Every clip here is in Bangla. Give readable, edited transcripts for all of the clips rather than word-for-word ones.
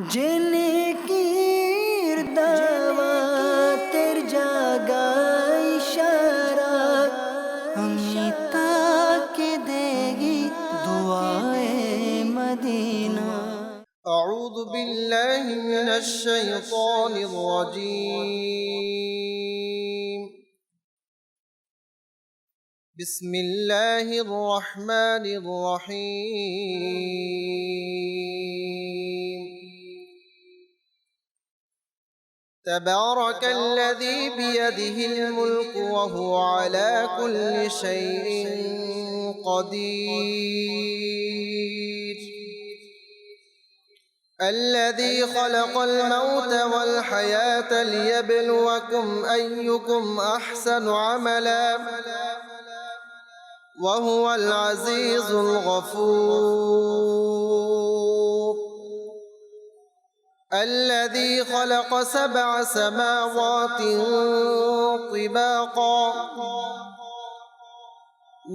জেনে কির দাওয়াতের জাগায় ইশারা আমি তাকে দেগি দুআয়ে মদিনা। أعوذ بالله من الشيطان الرجيم. بسم الله الرحمن الرحيم. تبارك الذي بيده الملك وهو على كل شيء قدير. الذي خلق الموت والحياة ليبلوكم أيكم أحسن عملا وهو العزيز الغفور. الذي خلق 7 سماوات طباقا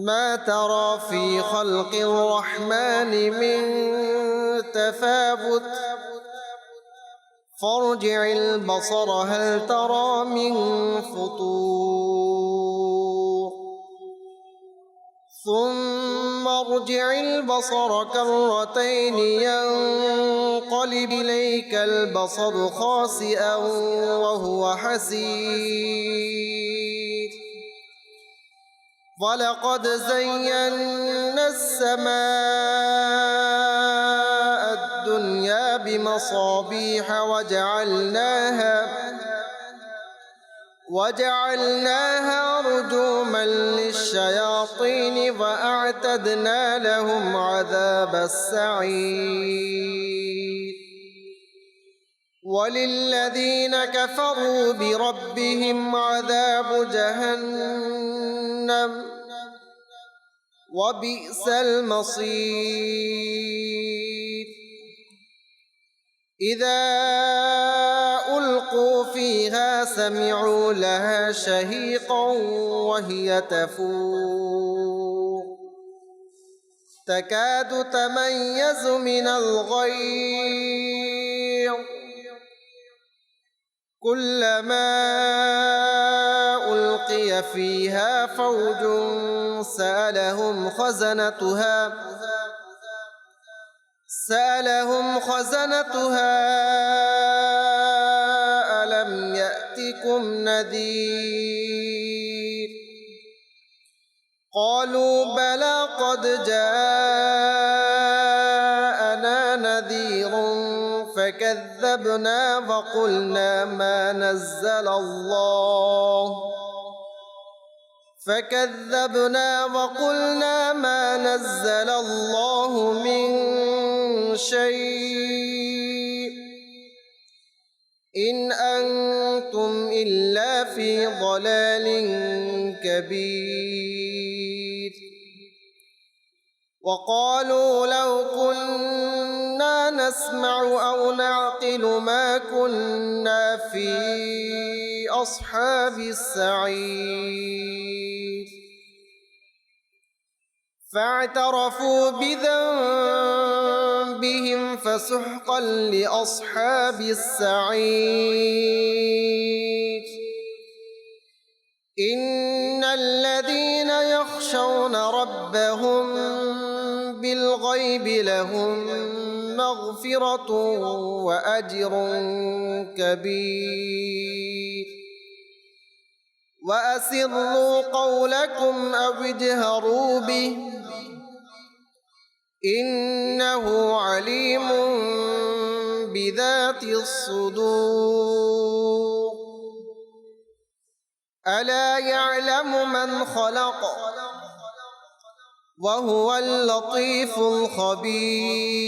ما ترى في خلق الرحمن من تفاوت فارجع البصر هل ترى من فطور ثم ارجع البصر كرتين ينقلب إليك البصر خاسئا وهو حسير. ولقد زينا السماء الدنيا بمصابيح وجعلناها رجوما للشياطين وأعتدنا لهم عذاب السعير. وللذين كفروا بربهم عذاب جهنم وبئس المصير. إذا ألقوا فيها سمعوا لها شهيقا وهي تفور تكاد تميز من الغيظ كلما ألقي فيها فوج سألهم خزنتها ألم يأتكم نذير. قالوا بلى قد جاءنا نذير فكذبنا وقلنا ما نزل الله من شيء إن أنتم إلا في ضلال كبير. وقالوا لو كنا نسمع أو نعقل ما كنا في أصحاب السعير. فاعترفوا بذنبهم فسحقا لأصحاب السعير. إن الذين يخشون ربهم بالغيب لهم مغفرة وأجر كبير. وأسروا قولكم أو اجهروا به إنه عليم بذات الصدور. ألا يعلم من خلق وهو اللطيف الخبير.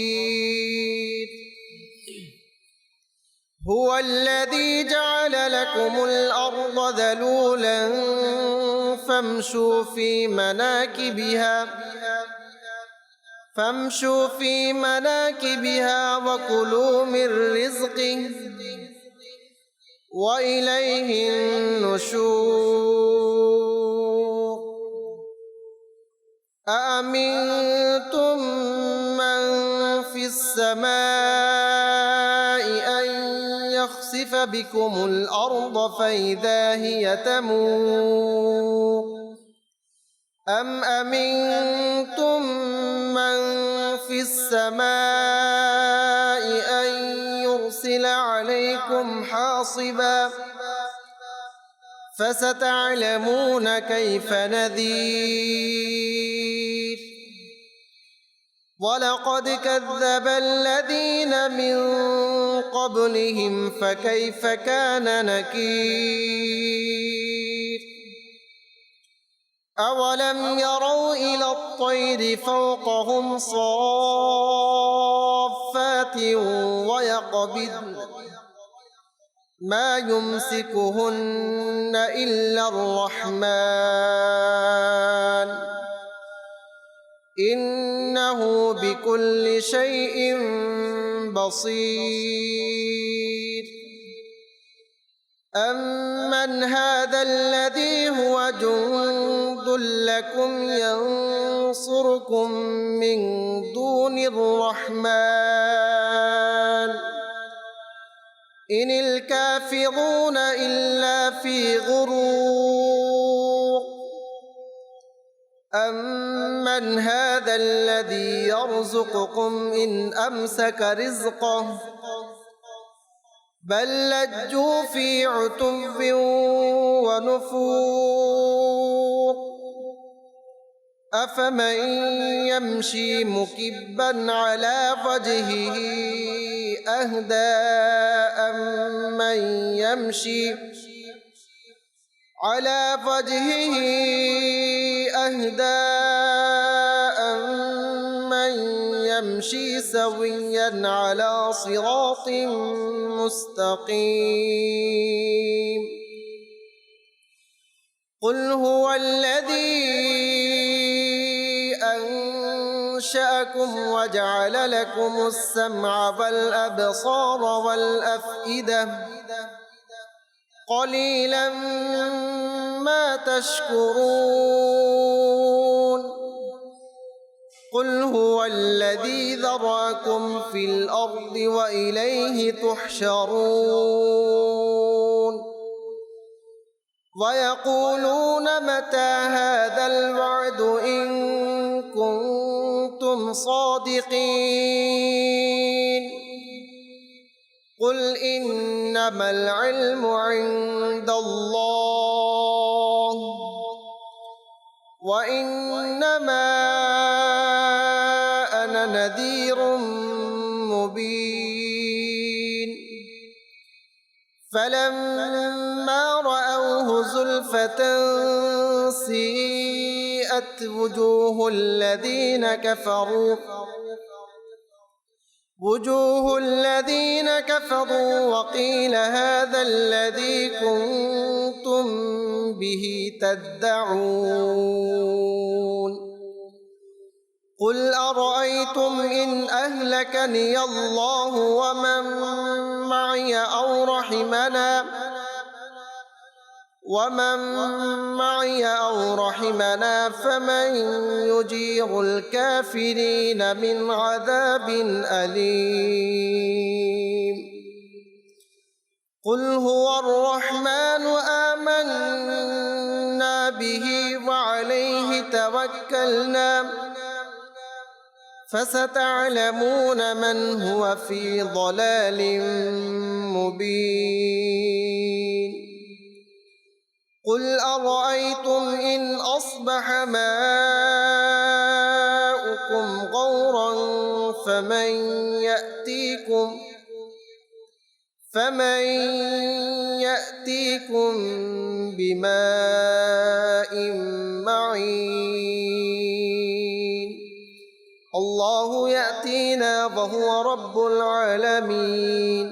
هو الذي جعل لكم الأرض ذلولا فامشوا في مناكبها وكلوا من رزقه وإليه النشور. أأمنتم من في السماء يخسف بكم الأرض فإذا هي تمور أم أمنتم من في السماء أن يرسل عليكم حاصبا فستعلمون كيف نذير ولقد كذب الذين من قبلهم فكيف كان نكير أولم يروا إلى الطير فوقهم صافات ويقبضن ما يمسكهن إلا الرحمن إنه بكل شيء بصير أمن هذا الذي هو جند لكم ينصركم من دون الرحمن إن الكافرون إلا في غرور أمن هذا الذي يرزقكم إن أمسك رزقه بل لجوا في عتو ونفور أفمن يمشي مكبا على وجهه أهدى أمن يمشي على وجهه أهدى أمن يمشي سويا على صراط مستقيم قل هو الذي أنشأكم وجعل لكم السمع والأبصار والأفئدة قليلا ما تشكرون قل هو الذي ذرأكم في الأرض وإليه تحشرون ويقولون متى هذا الوعد إن كنتم صادقين قل إنما العلم عند الله وإنما أنا نذير مبين فلما رأوه زلفة سيئت وجوه الذين كفروا وقيل هذا الذي كنتم به تدعون قل أرأيتم إن أهلكني الله ومن معي أو رحمنا فمن يجير الكافرين من عذاب أليم قل هو الرحمن آمنا به وعليه توكلنا فستعلمون من هو في ضلال مبين قل أرأيتم إن أصبح ماؤكم غورا فمن يأتيكم بماء معين الله يأتينا وهو رب العالمين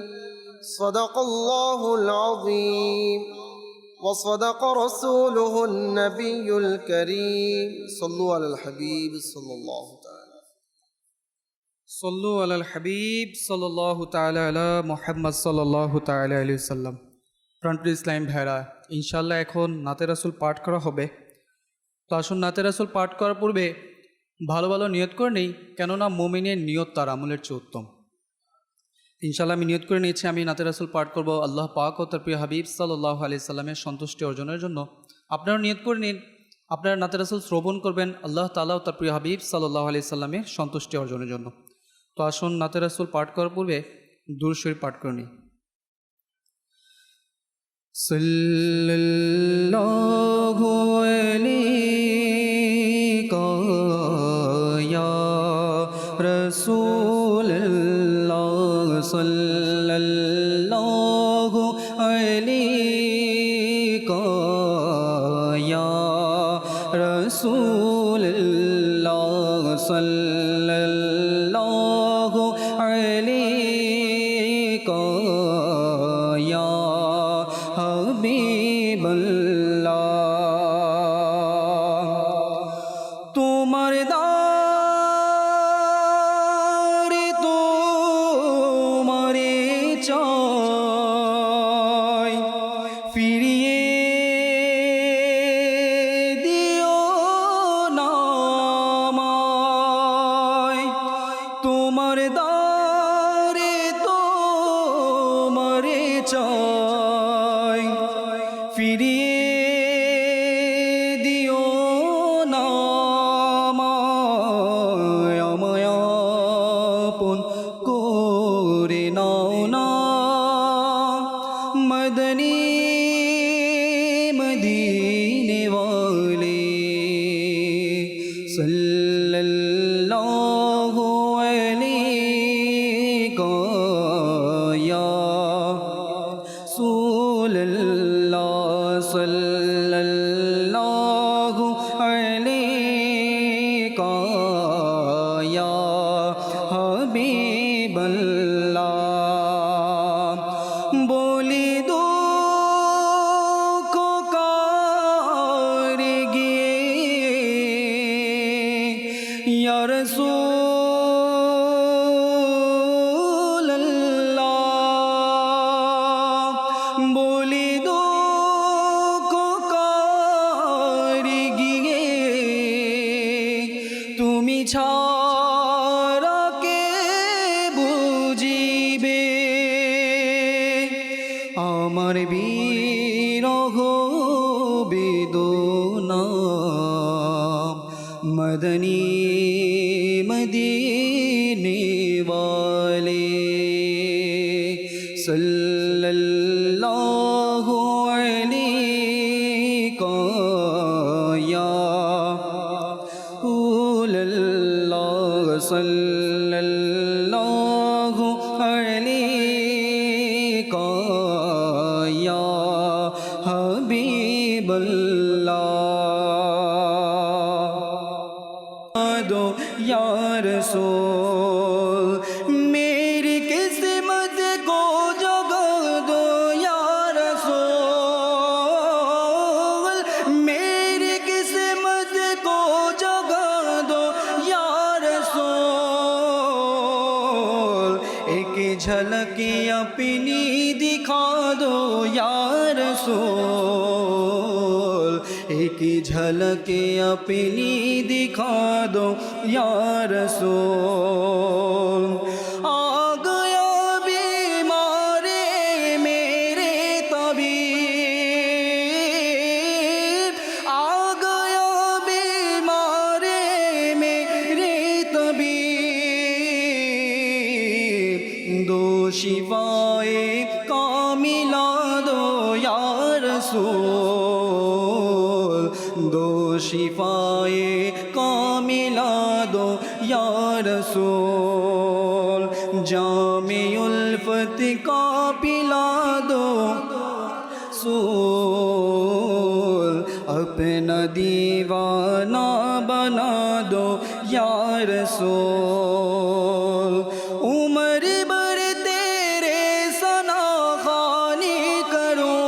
صدق الله العظيم وصدق رسوله النبي الكريم صلوا على الحبيب صلى الله تعالى সল্লু আলাল হাবিব সাল্লাল্লাহু তাআলা আলা মুহাম্মদ সাল্লাল্লাহু তাআলা আলাইহি সাল্লাম। প্রাণপ্রিয় ইসলাম ভাইরা, ইনশাআল্লাহ এখন নাতে রাসূল পাঠ করা হবে। তো আসুন নাতে রাসূল পাঠ করার পূর্বে ভালো ভালো নিয়ত করে নেই, কেননা মুমিনের নিয়ত তার আমলের চেয়ে উত্তম। ইনশাআল্লাহ আমি নিয়ত করে নিয়েছি আমি নাতে রাসূল পাঠ করব আল্লাহ পাক ও তার প্রিয় হাবিব সাল্লাল্লাহু আলাইহি সাল্লামের সন্তুষ্টি অর্জনের জন্য। আপনারা নিয়ত করে নিন আপনারা নাতে রাসূল শ্রবণ করবেন আল্লাহ তাআলা ও তার প্রিয় হাবিব সাল্লাল্লাহু আলাইহি সাল্লামের সন্তুষ্টি অর্জনের জন্য। তো আসুন নাতে রাসূল পাঠ করার পূর্বে দুরূদ শরীফ পাঠ করে নিই। সাল্লাল্লাহু আলাইকা ইয়া রাসূলুল্লাহ সাল্লাল্লাহু আলাইকা ইয়া রাসূলুল্লাহ সাল্লাল্লাহু আলাইকা ইয়া হাবিবাল্লাহ। তোমার দারে তোমারে চাই ফিরিয়ে দিও না আমায়। তোমার দারে তোমারে চাই ফিরিয়ে দিও না আমায়। আমায় আপন করে নাও না মদনী মদিনে ওয়ালে সাল্লাল্লাহু আলাইকা ইয়া রাসূলুল্লাহ সাল্লাল্লাহু আলাইকা ইয়া হাবিবাল্লাহ। বলি দুঃখ কারে গিয়ে ইয়া রাসূলুল্লাহ। বলি দুঃখ কারে গিয়ে তুমি ছাড়া কে বুঝিবে আমার বিরহ বেদনা মদনী মদিনে ওয়ালে সাল্লাল্লাহু আলাইকা ইয়া রাসূলুল্লাহ সাল্লাল্লাহু আলাইকা ইয়া হাবিবাল্লাহ। दो या रसूल मेरी किस्मत को जगा दो या रसूल मेरी किस्मत को जगा दो या रसूल एक झलक अपनी दिखा दो या रसूल एक झलक अपनी दिखा दो या रसूल। आ गया बीमारे मेरे तबीब आ गया बीमारे मेरे तबीब दो शिफाए कामिला दो या रसूल दो शिफाए कामिला दो या रसूल। जामे उल्फत का पिला दो रसूल अपना दीवाना बना दो या रसूल। उमर भर तेरे सना खानी करो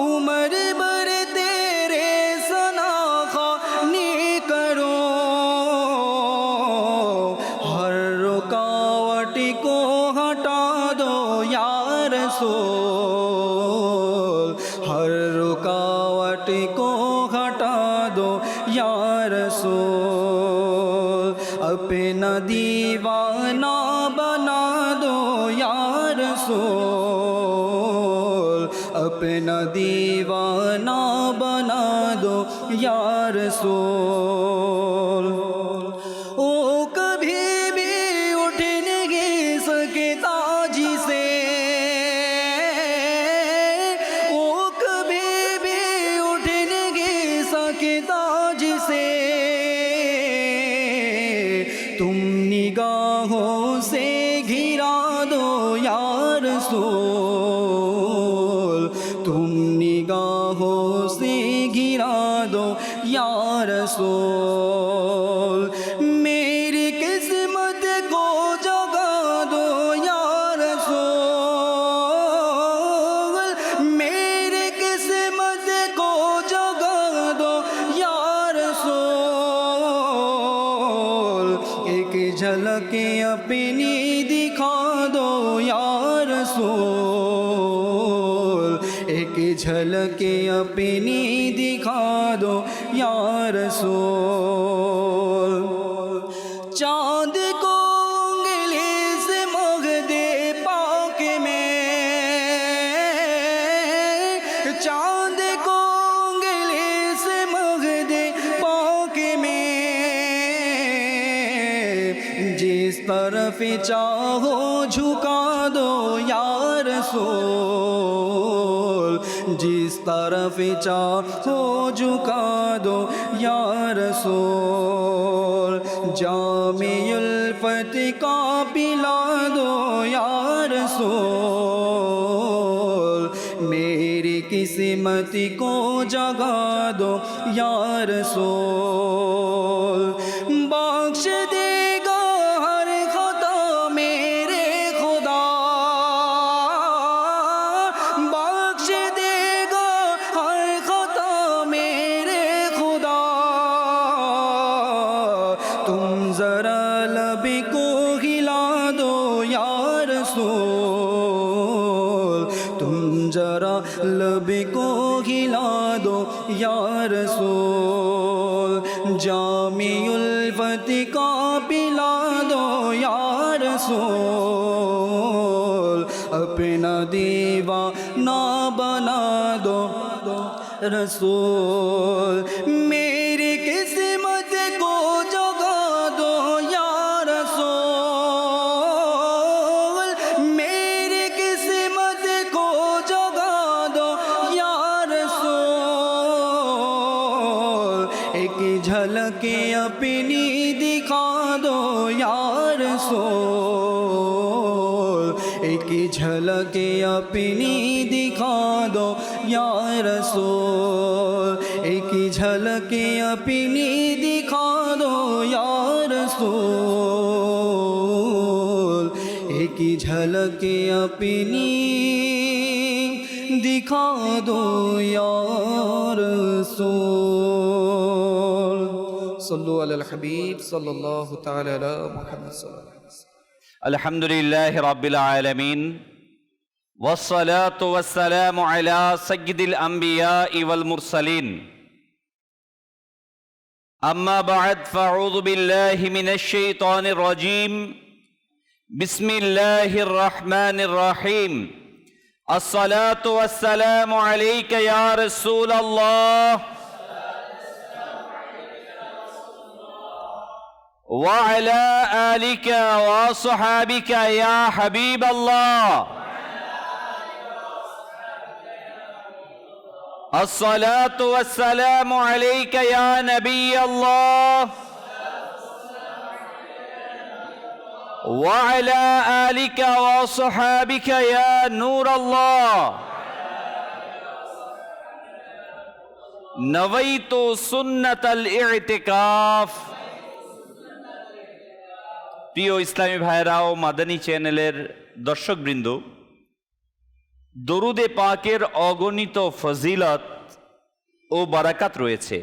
उमर भर तेरे सना खानी करो हर रुकावट को हटा दो या रसूल हर रुकावट को हटा दो या रसूल। अपना दीवाना रसूल अपना दीवाना बना दो या रसूल ओ कभी भी उठ नहीं सकता जिसे ओ कभी भी उठ नहीं सकता जिसे तुम निगाहों से घिरा दो या रसूल तुम निगाहों से घिरा दो या रसूल मेरी किस्मत को जगा दो या रसूल मेरी किस्मत को जगा दो या रसूल एक झलक अपनी दिखा दो या रसूल एक झलक अपनी दिखा दो या रसूल चांद को उंगली से मग दे पाक में चांद को उंगली से मग दे पाक में जिस तरफ चाहो झुका दो या रसूल जिस तरफ चाहो झुका दो या रसूल जामे उल्फत का पिला दो या रसूल मेरी किस्मत को जगा दो या रसूल बख्श देगा हर खता मेरे खुदा बख्श देगा हर खता मेरे खुदा तुम जरा लब को हिला दो या रसूल तुम जरा लब को हिला दो या रसूल जामी उल्फत का पिला दो या रसूल अपना दीवाना बना दो रसूल मेरी किस्मत को जगा दो या रसूल मेरी किस्मत को जगा दो या रसूल एक झलक अपनी दिखा दो या रसूल एक झलक अपनी दिखा दो या रसूल एक झलक अपनी दिखा दो या रसूल एक झलक अपनी दिखा दो या रसूल सल्लु अलल हबीब सल्लल्लाहु तआला अला मुहम्मद सल्लल्लाहु अलैहि वसल्लम अल्हम्दुलिल्लाहि रब्बिल आलमीन वस्सलातु वस्सलामु अला सय्यिदिल अंबियाइ वल मुरसलीन अम्मा बअद फअऊज़ु बिल्लाहि मिनश शैतानिर रजीम बिस्मिल्लाहिर रहमानिर रहीम अस्सलातु वस्सलामु अलैका या रसूलल्लाह व अला आलिका व अस्हाबिका या हबीब अल्लाह अस्सलातु वस्सलामु अलैका या नबी अल्लाह व अला आलिका व अस्हाबिका या नूर अल्लाह नवैतु सुन्नतल इअतिकाफ প্রিয় ইসলামী ভাইরা ও মাদানী চ্যানেলের দর্শকবৃন্দ দরুদে পাকের অগণিত ফজিলত ও বারাকাত রয়েছে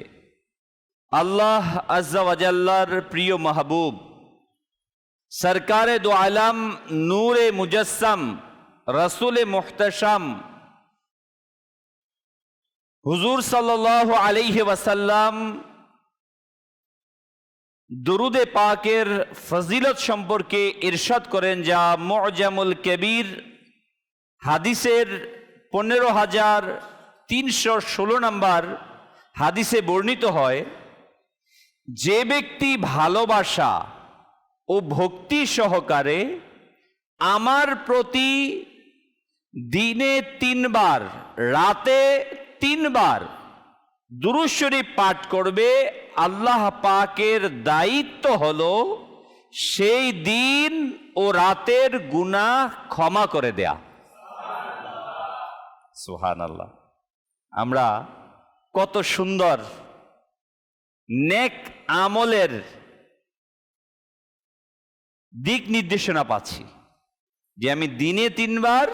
আল্লাহ আজ্জা ওয়াজাল্লার প্রিয় মাহবুব সরকারে দো আলম নূরে মুজাসসাম রসুলে মুহতাশাম হুজুর সাল্লাল্লাহু আলাইহি ওয়াসাল্লাম দুরুদে পাকের ফজিলত সম্পর্কে ইরশাদ করেন যা মুআজামুল কবির হাদিসের 15,316 নম্বর হাদিসে বর্ণিত হয়, যে ব্যক্তি ভালোবাসা ও ভক্তি সহকারে আমার প্রতি দিনে 3 বার রাতে 3 বার দুরূদ শরীফ পাঠ করবে, আল্লাহ পাকের দায়িত্ব হলো সেই দিন ও রাতের গুনাহ ক্ষমা করে দেয়া। সুবহানাল্লাহ। আমরা কত সুন্দর নেক আমলের দিক নির্দেশনা পাচ্ছি যে আমি দিনে 3 বার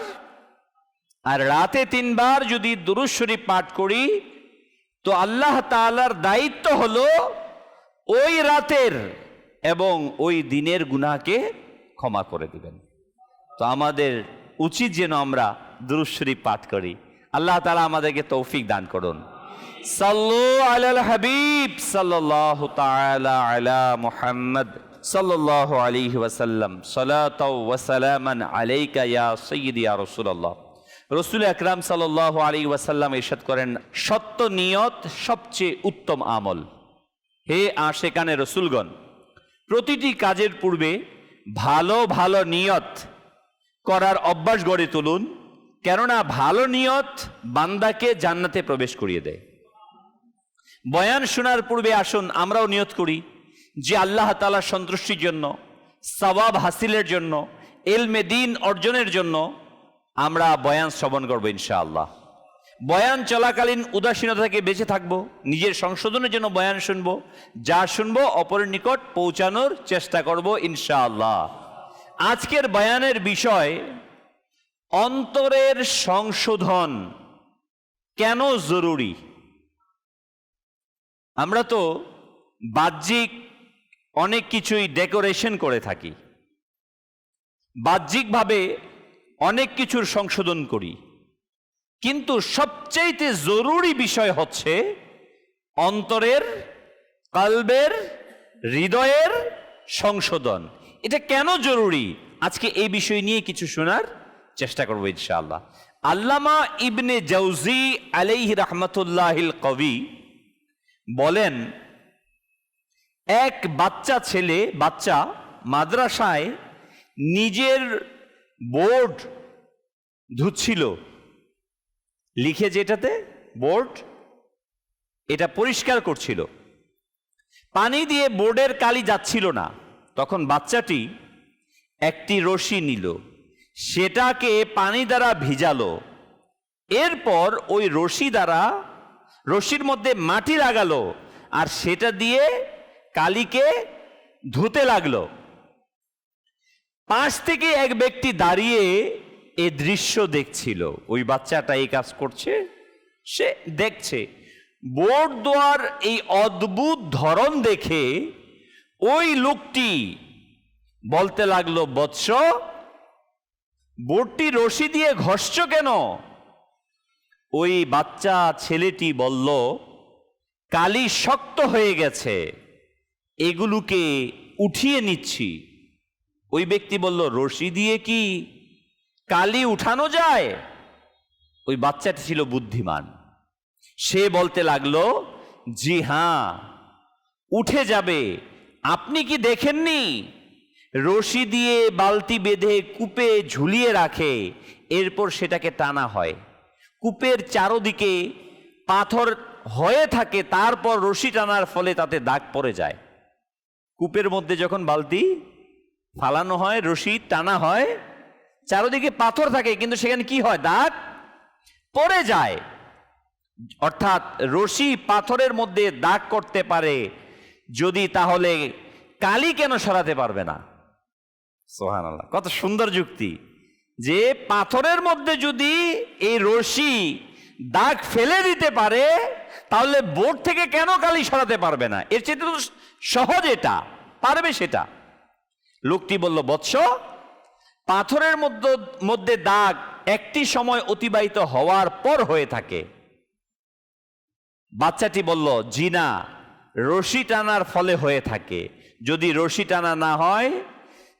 আর রাতে 3 বার যদি দুরূদ শরীফ পাঠ করি তো আল্লাহ তাআলার দায়িত্ব হলো ওই রাতের এবং ওই দিনের গুনাহকে ক্ষমা করে দিবেন। তো আমাদের উচিত যেন আমরা দুরূদ শরীফ পাঠ করি। আল্লাহ তাআলা আমাদেরকে তৌফিক দান করুন। সাল্লু আলাল হাবিব সাল্লাল্লাহু তাআলা আলা মুহাম্মদ সাল্লাল্লাহু আলাইহি ওয়াসাল্লাম, সালাতাও ওয়া সালামান আলাইকা ইয়া সাইয়্যিদি ইয়া রাসূলুল্লাহ। রাসূল আকরাম সাল্লাল্লাহু আলাইহি ওয়াসাল্লাম ইরশাদ করেন, সত্য নিয়ত সবচেয়ে উত্তম আমল। হে আশিকানে রাসূলগণ, প্রতিটি কাজের পূর্বে ভালো ভালো নিয়ত করার অভ্যাস গড়ে তুলুন, কেননা ভালো নিয়ত বান্দাকে জান্নাতে প্রবেশ করিয়ে দেয়। বয়ান শোনার পূর্বে আসুন আমরাও নিয়ত করি যে আল্লাহ তাআলার সন্তুষ্টির জন্য, সওয়াব হাসিলের জন্য, ইলমে দ্বীন অর্জনের জন্য আমরা বয়ান শ্রবণ করবো ইনশাআল্লাহ। বয়ান চলাকালীন উদাসীনতা থেকে বেঁচে থাকবো, নিজের সংশোধনের জন্য বয়ান শুনবো, যা শুনবো অপরের নিকট পৌঁছানোর চেষ্টা করব ইনশাআল্লাহ। আজকের বয়ানের বিষয় অন্তরের সংশোধন কেন জরুরি। আমরা তো বাহ্যিক অনেক কিছুই ডেকোরেশন করে থাকি, বাহ্যিকভাবে অনেক কিছুর সংশোধন করি, কিন্তু সবচেয়ে জরুরি বিষয় হচ্ছে অন্তরের, কলবের, হৃদয়ের সংশোধন। এটা কেন জরুরি আজকে এই বিষয় নিয়ে কিছু শোনার চেষ্টা করব ইনশাআল্লাহ। আল্লামা ইবনে জাওজি আলাইহি রাহমাতুল্লাহিল কবি বলেন, এক বাচ্চা মাদ্রাসায় নিজের বোর্ড ধুচ্ছিল, লিখে যেটাতে বোর্ড এটা পরিষ্কার করছিল, পানি দিয়ে বোর্ডের কালি যাচ্ছিল না। তখন বাচ্চাটি একটি রশি নিল, সেটাকে পানি দ্বারা ভিজালো, এরপর ওই রশির মধ্যে মাটি লাগালো আর সেটা দিয়ে কালিকে ধুতে লাগলো। পাশ থেকে এক ব্যক্তি দাঁড়িয়ে এই দৃশ্য দেখছিল। ওই বাচ্চাটা এই কাজ করছে, সে দেখছে। বোর্ড দেওয়ার এই অদ্ভুত ধরন দেখে ওই লোকটি বলতে লাগলো, বৎস, বোর্ডটি রশি দিয়ে ঘষছ কেন? ওই বাচ্চা ছেলেটি বলল, কালি শক্ত হয়ে গেছে, এগুলোকে উঠিয়ে নিচ্ছি। ওই ব্যক্তি বলল, রশি দিয়ে কি কালি উঠানো যায়? ওই বাচ্চাটি ছিল বুদ্ধিমান, সে বলতে লাগলো, জি হ্যাঁ, উঠে যাবে। আপনি কি দেখেননি রশি দিয়ে বালতি বেঁধে কূপে ঝুলিয়ে রাখে, এরপর সেটাকে টানা হয়, কূপের চারদিকে পাথর হয়ে থাকে, তারপর রশি টানার ফলে তাতে দাগ পড়ে যায়। কূপের মধ্যে যখন বালতি ফালানো হয়, রশি টানা হয়, চারদিকে পাথর থাকে, কিন্তু সেখানে কি হয়? দাগ পড়ে যায়। অর্থাৎ রশি পাথরের মধ্যে দাগ করতে পারে যদি, তাহলে কালি কেন সরাতে পারবে না? সুবহানাল্লাহ, কত সুন্দর যুক্তি যে পাথরের মধ্যে যদি এই রশি দাগ ফেলে দিতে পারে, তাহলে বোর্ড থেকে কেন কালি সরাতে পারবে না? এর চেয়ে তো সহজ, এটা পারবে সেটা। লোকটি বলল, বৎস, পাথরের মধ্যে দাগ একটি সময় অতিবাহিত হওয়ার পর হয়ে থাকে। বাচ্চাটি বলল, জি না, রশি টানার ফলে হয়ে থাকে। যদি রশি টানা না হয়,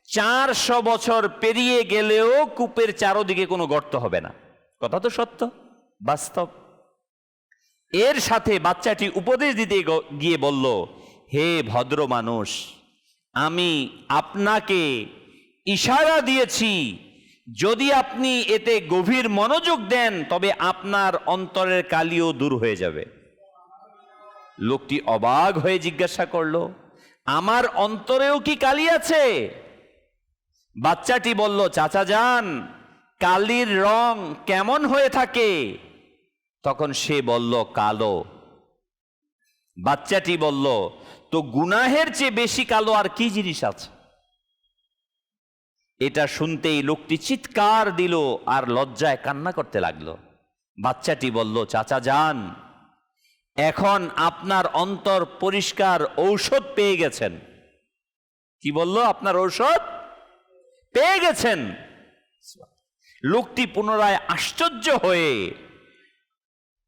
400 বছর পেরিয়ে গেলেও কূপের চারদিকে কোনো গর্ত হবে না। কথা তো সত্য, বাস্তব। এর সাথে বাচ্চাটি উপদেশ দিতে গিয়ে বলল, হে ভদ্র মানুষ, আমি আপনাকে ইশারা দিয়েছি, যদি আপনি এতে গভীর মনোযোগ দেন তবে আপনার অন্তরের কালিও দূর হয়ে যাবে। লোকটি অবাক হয়ে জিজ্ঞাসা করলো, আমার অন্তরেও কি কালি আছে? বাচ্চাটি বলল, চাচা যান, কালির রং কেমন হয়ে থাকে? তখন সে বলল, কালো। বাচ্চাটি বলল, তো গুনাহের চেয়ে বেশি কালো আর কি জিনিস আছে? এটা শুনতেই লোকটি চিৎকার দিল আর লজ্জায় কান্না করতে লাগলো। বাচ্চাটি বলল, চাচা যান, এখন আপনার অন্তর পরিষ্কার ঔষধ পেয়ে গেছেন। কি বলল? আপনার ঔষধ পেয়ে গেছেন। লোকটি পুনরায় আশ্চর্য হয়ে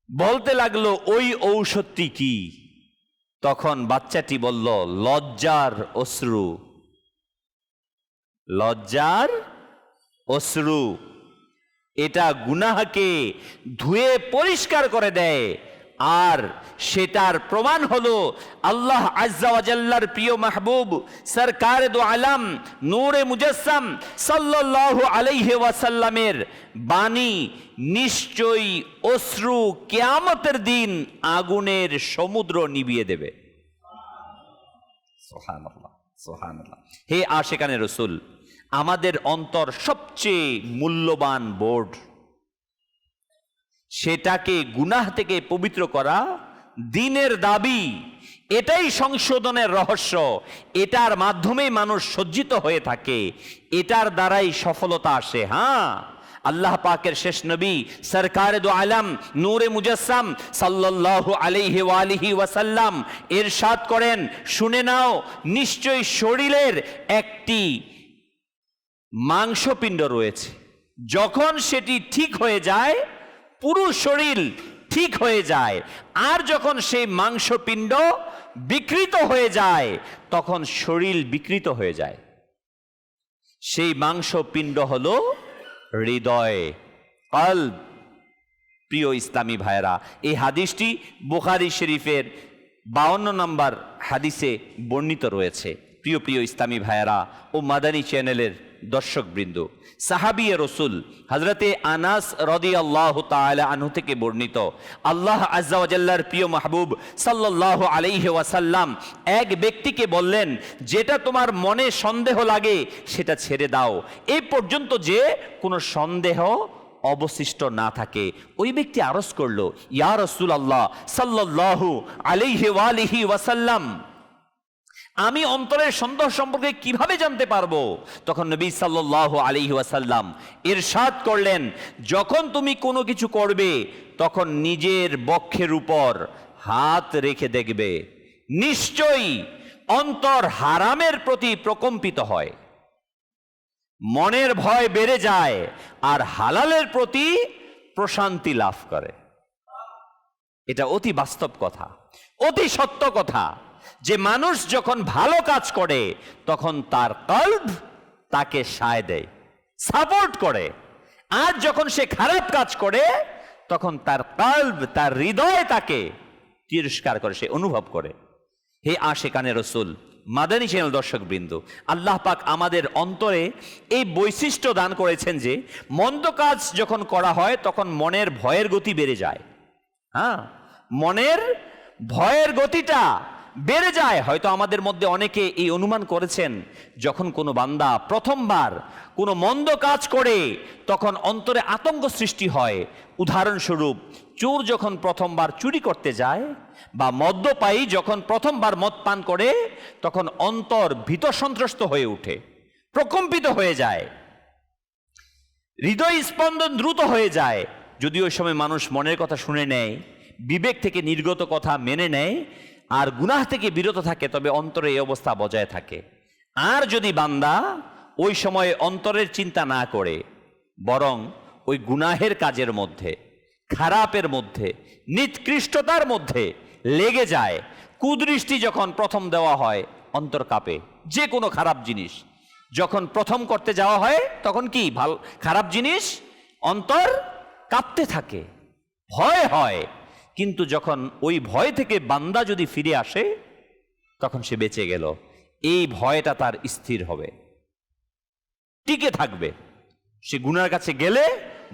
বলতে লাগলো, ওই ঔষধটি কি? তখন বাচ্চাটি বলল, লজ্জার অশ্রু। লজ্জার অশ্রু, এটা গুনাহকে ধুয়ে পরিষ্কার করে দেয়। আর সেটার প্রমাণ হলো আল্লাহ আজ্জা ওয়া জাল্লার প্রিয় মাহবুব সরকারে দো আলম নূরে মুজাসসাম সাল্লাল্লাহু আলাইহি ওয়াসাল্লামের বাণী, নিশ্চয়ই অশ্রু কিয়ামতের দিন আগুনের সমুদ্র নিভিয়ে দেবে। সুবহানাল্লাহ, সুবহানাল্লাহ। হে আশিকানে রাসূল, আমাদের অন্তর সবচেয়ে মূল্যবান বোর্ড। সেটাকে গুনাহ থেকে পবিত্র করা দ্বীনের দাবি, এটাই সংশোধনের রহস্য। এটার মাধ্যমেই মানুষ সজ্জিত হয়ে থাকে, এটার দ্বারাই সফলতা আসে। হ্যাঁ, আল্লাহ পাকের শেষ নবী সরকারে দো আলম নূরে মুজাসসাম সাল্লাল্লাহু আলাইহি ওয়া আলিহি ওয়াসাল্লাম ইরশাদ করেন, শুনে নাও, নিশ্চয়ই শরীরের একটি মাংসপিণ্ড রয়েছে, যখন সেটি ঠিক হয়ে যায় পুরো শরীর ঠিক হয়ে যায়, আর যখন সেই মাংসপিণ্ড বিকৃত হয়ে যায় তখন শরীর বিকৃত হয়ে যায়। সেই মাংসপিণ্ড হলো হৃদয়, কলব। প্রিয় ইসলামী ভাইরা, এই হাদিসটি বুখারী শরীফের 52 নম্বর হাদিসে বর্ণিত রয়েছে। প্রিয় প্রিয় ইসলামী ভাইরা ও মাদানী চ্যানেলের দর্শকবৃন্দ, সাহাবী রাসূল হযরতে আনাস রাদিয়াল্লাহু তাআলা আনহু থেকে বর্ণিত, আল্লাহ আজ্জা ওয়া জাল্লার প্রিয় মাহবুব সাল্লাল্লাহু আলাইহি ওয়াসাল্লাম এক ব্যক্তিকে বললেন, যেটা তোমার মনে সন্দেহ লাগে সেটা ছেড়ে দাও, এই পর্যন্ত যে কোনো সন্দেহ অবশিষ্ট না থাকে। ওই ব্যক্তি আরজ করলো, ইয়া রাসূলুল্লাহ সাল্লাল্লাহু আলাইহি ওয়া আলিহি ওয়াসাল্লাম, আমি অন্তরের সন্দেহ সম্পর্কে কিভাবে জানতে পারবো? তখন নবী সাল্লাল্লাহু আলাইহি ওয়াসাল্লাম ইরশাদ করলেন, যখন তুমি কোনো কিছু করবে তখন নিজের বক্ষের উপর হাত রেখে দেখবে, নিশ্চয়ই অন্তর হারামের প্রতি প্রকম্পিত হয়, মনের ভয় বেড়ে যায় আর হালালের প্রতি প্রশান্তি লাভ করে। এটা অতি বাস্তব কথা, অতি সত্য কথা, যে মানুষ যখন ভালো কাজ করে তখন তার কলব তাকে সায় দেয়, সাপোর্ট করে, আর যখন সে খারাপ কাজ করে তখন তার কলব, তার হৃদয় তাকে তিরস্কার করে, সে অনুভব করে। হে আশিকানে রাসূল মাদানী চ্যানেল দর্শকবৃন্দ, আল্লাহ পাক আমাদের অন্তরে এই বৈশিষ্ট্য দান করেছেন যে মন্দ কাজ যখন করা হয় তখন মনের ভয়ের গতি বেড়ে যায়। হ্যাঁ, মনের ভয়ের গতিটা বেড়ে যায়। হয়তো আমাদের মধ্যে অনেকে এই অনুমান করেছেন, যখন কোনো বান্দা প্রথমবার কোনো মন্দ কাজ করে তখন অন্তরে আতঙ্ক সৃষ্টি হয়। উদাহরণস্বরূপ, চোর যখন প্রথমবার চুরি করতে যায় বা মদ্যপায়ী যখন প্রথমবার মদ পান করে তখন অন্তর ভীত সন্ত্রস্ত হয়ে ওঠে, প্রকম্পিত হয়ে যায়, হৃদয় স্পন্দন দ্রুত হয়ে যায়। যদি ওই সময় মানুষ মনের কথা শুনে নেয়, বিবেক থেকে নির্গত কথা মেনে নেয় আর গুনাহ থেকে বিরত থাকে, তবে অন্তরে এই অবস্থা বজায় থাকে। আর যদি বান্দা ওই সময় অন্তরের চিন্তা না করে বরং ওই গুনাহের কাজের মধ্যে, খারাপের মধ্যে, নিকৃষ্টতার মধ্যে লেগে যায়, কুদৃষ্টি যখন প্রথম দেওয়া হয় অন্তর কাঁপে, যে কোনো খারাপ জিনিস, যখন প্রথম করতে যাওয়া হয় তখন কি ভালো খারাপ জিনিস অন্তর কাঁপতে থাকে, ভয় হয়, কিন্তু যখন ওই ভয় থেকে বান্দা যদি ফিরে আসে তখন সে বেঁচে গেল। এই ভয়টা তার স্থির হবে, টিকে থাকবে। সে গুনার কাছে গেলে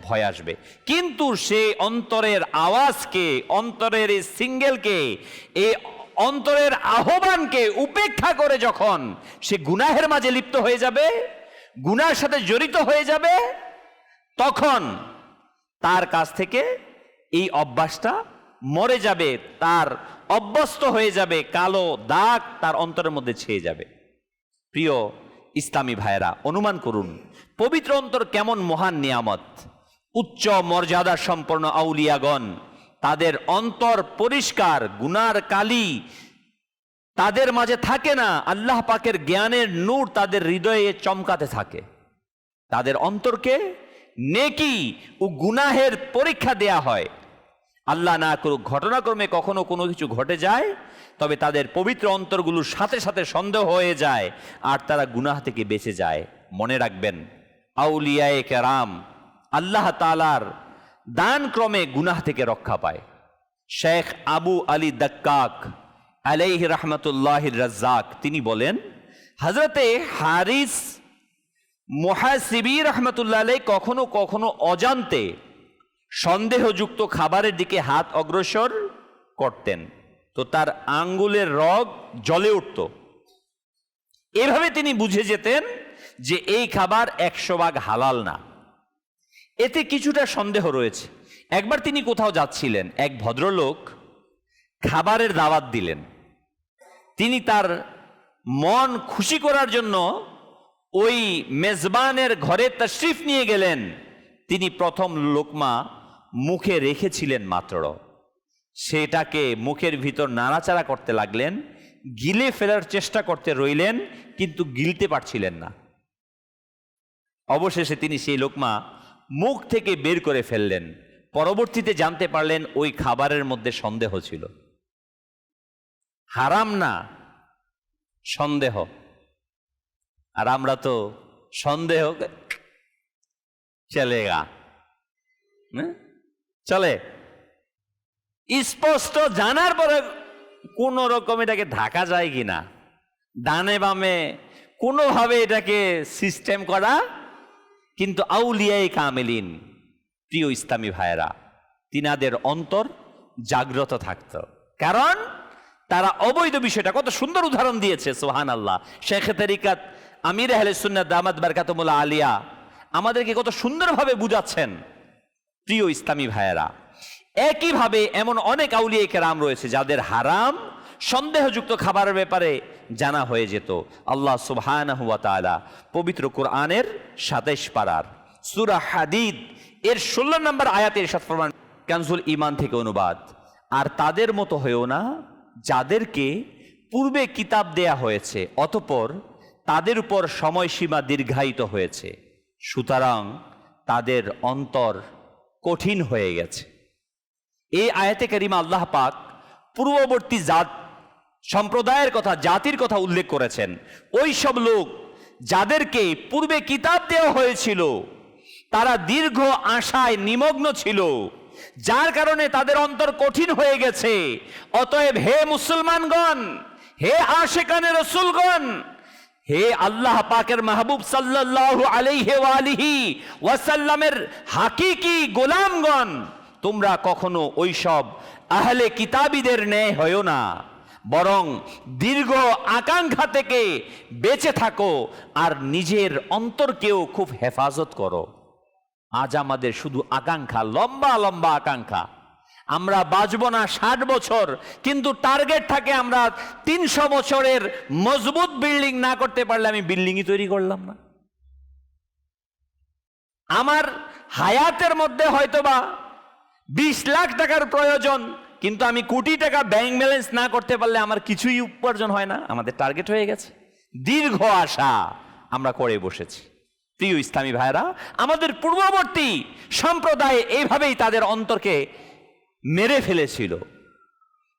ভয় আসবে, কিন্তু সে অন্তরের আওয়াজকে, অন্তরের এই সিঙ্গেলকে, এই অন্তরের আহ্বানকে উপেক্ষা করে যখন সে গুনাহের মাঝে লিপ্ত হয়ে যাবে, গুনার সাথে জড়িত হয়ে যাবে, তখন তার কাছ থেকে এই অভ্যাসটা মরে যাবে, তার অভ্যস্ত হয়ে যাবে, কালো দাগ তার অন্তরের মধ্যে ছেয়ে যাবে। প্রিয় ইসলামী ভাইয়েরা, অনুমান করুন পবিত্র অন্তর কেমন মহান নিয়ামত। উচ্চ মর্যাদা সম্পন্ন আউলিয়াগণ, তাদের অন্তর পরিষ্কার, গুনার কালি তাদের মাঝে থাকে না, আল্লাহ পাকের জ্ঞানের নূর তাদের হৃদয়ে চমকাতে থাকে। তাদের অন্তরকে নেকি ও গুনাহের পরীক্ষা দেয়া হয়। আল্লাহ না করুক ঘটনাক্রমে কখনো কোনো কিছু ঘটে যায়, তবে তাদের পবিত্র অন্তরগুলোর সাথে সাথে সন্দেহ হয়ে যায় আর তারা গুনাহ থেকে বেঁচে যায়। মনে রাখবেন, আউলিয়ায়ে কেরাম আল্লাহ তাআলার দান ক্রমে গুনাহ থেকে রক্ষা পায়। শেখ আবু আলী দাক্কাক আলাইহি রাহমাতুল্লাহির রাজ্জাক তিনি বলেন, হযরতে হারিস মুহাসিবী রাহমাতুল্লাহ আলাইহি কখনো কখনো অজান্তে সন্দেহযুক্ত খাবারের দিকে হাত অগ্রসর করতেন, তো তার আঙ্গুলের রগ জ্বলে উঠত। এভাবে তিনি বুঝে যেতেন যে এই খাবার 100% হালাল না, এতে কিছুটা সন্দেহ রয়েছে। একবার তিনি কোথাও যাচ্ছিলেন, এক ভদ্রলোক খাবারের দাওয়াত দিলেন। তিনি তার মন খুশি করার জন্য ওই মেজবানের ঘরে তাশরিফ নিয়ে গেলেন। তিনি প্রথম লোকমা মুখে রেখেছিলেন মাত্র, সেটাকে মুখের ভিতর নাড়াচাড়া করতে লাগলেন, গিলে ফেলার চেষ্টা করতে রইলেন, কিন্তু গিলতে পারছিলেন না। অবশেষে তিনি সেই লোকমা মুখ থেকে বের করে ফেললেন। পরবর্তীতে জানতে পারলেন ওই খাবারের মধ্যে সন্দেহ ছিল। হারাম না, সন্দেহ। আর আমরা তো সন্দেহ চলেগা, চলে, স্পষ্ট জানার পরে কোন রকম এটাকে ঢাকা যায় কিনা, ডানে বামে কোনোভাবে এটাকে সিস্টেম করা। কিন্তু আউলিয়ায়ে কামিলিন, প্রিয় ইসলামী ভাইয়েরা, তিনাদের অন্তর জাগ্রত থাকত, কারণ তারা অবৈধ বিষয়টা, কত সুন্দর উদাহরণ দিয়েছে সুবহানাল্লাহ। শেখ তরিকাত আমির আহলে সুন্নাত দামাত বারকাতুহুল্লাহ আলিয়া আমাদেরকে কত সুন্দরভাবে বুঝাচ্ছেন। প্রিয় ইসলামী ভাইয়েরা, একইভাবে এমন অনেক আউলিয়া কেরাম রয়েছে যাদের হারাম সন্দেহযুক্ত খাবারের ব্যাপারে জানা হয়ে যেত। আল্লাহ সুবহানাহু ওয়া তাআলা পবিত্র কোরআনের 27 পারার সূরা হাদীদ এর 16 নম্বর আয়াতে ইরশাদ ফরমান, কানজুল ঈমান থেকে অনুবাদ, আর তাদের মতো হয়েও না যাদেরকে পূর্বে কিতাব দেয়া হয়েছে অতঃপর তাদের উপর সময়সীমা দীর্ঘায়িত হয়েছে, সুতরাং তাদের অন্তর কঠিন হয়ে গেছে। এই আয়াতে কারিমা আল্লাহ পাক পূর্ববর্তী জাত সম্প্রদায়ের কথা, জাতির কথা উল্লেখ করেছেন। ওই সব লোক যাদেরকে পূর্বে কিতাব দেওয়া হয়েছিল তারা দীর্ঘ আশায় নিমগ্ন ছিল, যার কারণে তাদের অন্তর কঠিন হয়ে গেছে। অতএব হে মুসলমানগণ, হে আশিকানে রাসূলগণ, হে আল্লাহ পাকের মাহবুব সাল্লাল্লাহু আলাইহি ওয়া আলিহি ওয়াসাল্লামের হাকিকি গোলামগণ, তোমরা কখনো ওইসব আহলে কিতাবীদের ন্যায় হয়ো না, বরং দীর্ঘ আকাঙ্ক্ষা থেকে বেঁচে থাকো আর নিজের অন্তরকেও খুব হেফাজত করো। আজ আমাদের শুধু আকাঙ্ক্ষা, লম্বা লম্বা আকাঙ্ক্ষা। আমরা বাঁচব না 60 বছর, কিন্তু টার্গেট থাকে আমরা 300 বছরের মজবুত বিল্ডিং না করতে পারলে আমি বিল্ডিংই তৈরি করলাম না। আমার হায়াতের মধ্যে হয়তোবা 20 লাখ টাকার প্রয়োজন, কিন্তু আমি কোটি টাকা ব্যাংক ব্যালেন্স না করতে পারলে আমার কিছুই উপার্জন হয় না। আমাদের টার্গেট হয়ে গেছে, দীর্ঘ আশা আমরা করে বসেছি। প্রিয় ইসলামী ভাইরা, আমাদের পূর্ববর্তী সম্প্রদায় এইভাবেই তাদের অন্তরকে মেরে ফেলেছিল।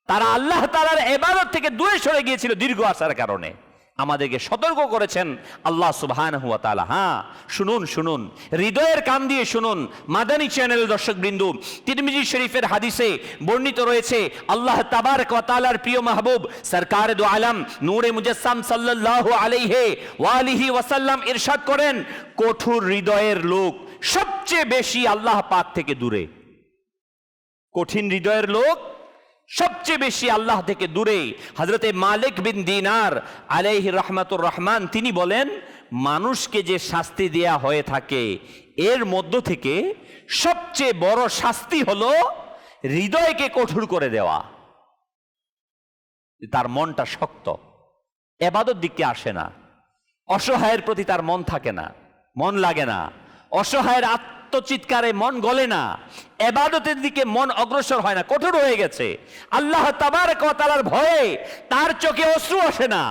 তারা আল্লাহ তাআলার ইবাদত থেকে দূরে সরে গিয়েছিল দীর্ঘ আশার কারণে। আমাদেরকে সতর্ক করেছেন আল্লাহ সুবহানাহু ওয়া তাআলা। হ্যাঁ, শুনুন শুনুন, হৃদয়ের কান দিয়ে শুনুন মাদানী চ্যানেল দর্শকবৃন্দ। তিরমিজি শরীফের হাদিসে বর্ণিত রয়েছে আল্লাহ তাবারক ওয়া তাআলার প্রিয় মাহবুব সরকার দু আলম নূরে মুজাসসাম সাল্লাল্লাহু আলাইহি ওয়া আলিহি ওয়াসাল্লাম ইরশাদ করেন, কঠোর হৃদয়ের লোক সবচেয়ে বেশি আল্লাহ পাক থেকে দূরে। কঠিন হৃদয়ের লোক সবচেয়ে বেশি আল্লাহ থেকে দূরে। হযরতে মালিক বিন দিনার আলাইহি রাহমাতুর রহমান তিনি বলেন, মানুষকে যে শাস্তি দেয়া হয়ে থাকে এর মধ্য থেকে সবচেয়ে বড় শাস্তি হলো হৃদয়কে কঠোর করে দেওয়া। তার মনটা শক্ত, ইবাদত দিকে আসে না, অসহায়ের প্রতি তার মন থাকে না, মন লাগে না, অসহায়ের আত্মচিৎকারে মন গলে না, ইবাদতের দিকে মন অগ্রসর হয় না, কঠোর হয়ে গেছে। আল্লাহ তাবারক ওয়া তাআলার ভয়ে তার চোখে অশ্রু আসে না,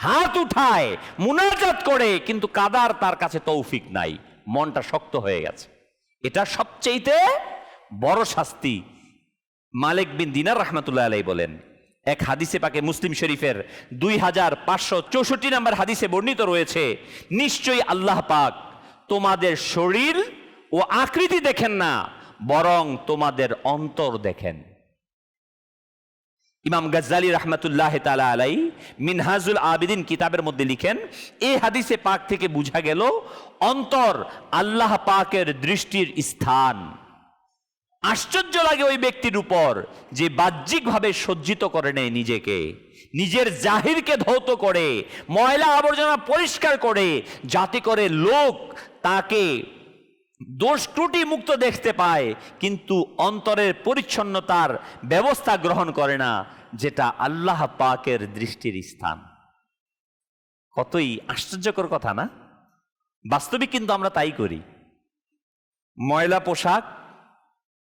হাত উঠায় মুনাজাত করে কিন্তু কাদার তার কাছে তৌফিক নাই, মনটা শক্ত হয়ে গেছে। এটা সবচেয়ে বড় শাস্তি। মালিক বিন দিনার রাহমাতুল্লাহ আলাইহি বলেন, এক হাদিসে পাকে মুসলিম শরীফের 2564 নম্বর হাদিসে বর্ণিত রয়েছে, নিশ্চয়ই আল্লাহ পাক তোমাদের শরীর ও আকৃতি দেখেন না, বরং তোমাদের অন্তর দেখেন। ইমাম গজ্জালি রাহমাতুল্লাহ তাআলা আলাইহি মিনহাজুল আবিদিন কিতাবের মধ্যে লিখেন, এই হাদিসে পাক থেকে বোঝা গেল অন্তর আল্লাহ পাকের দৃষ্টির স্থান। আশ্চর্য লাগে ওই ব্যক্তির উপর যে বাহ্যিকভাবে সজ্জিত করে নেয় নিজেকে, নিজের জাহিরকে ধৌত করে, ময়লা আবর্জনা পরিষ্কার করে, যাতে করে লোক তাকে দোষ ত্রুটি মুক্ত দেখতে পায়, কিন্তু অন্তরের পরিচ্ছন্নতার ব্যবস্থা গ্রহণ করে না, যেটা আল্লাহ পাকের দৃষ্টির স্থান। কতই আশ্চর্যকর কথা না? বাস্তবিক কিন্তু আমরা তাই করি। ময়লা পোশাক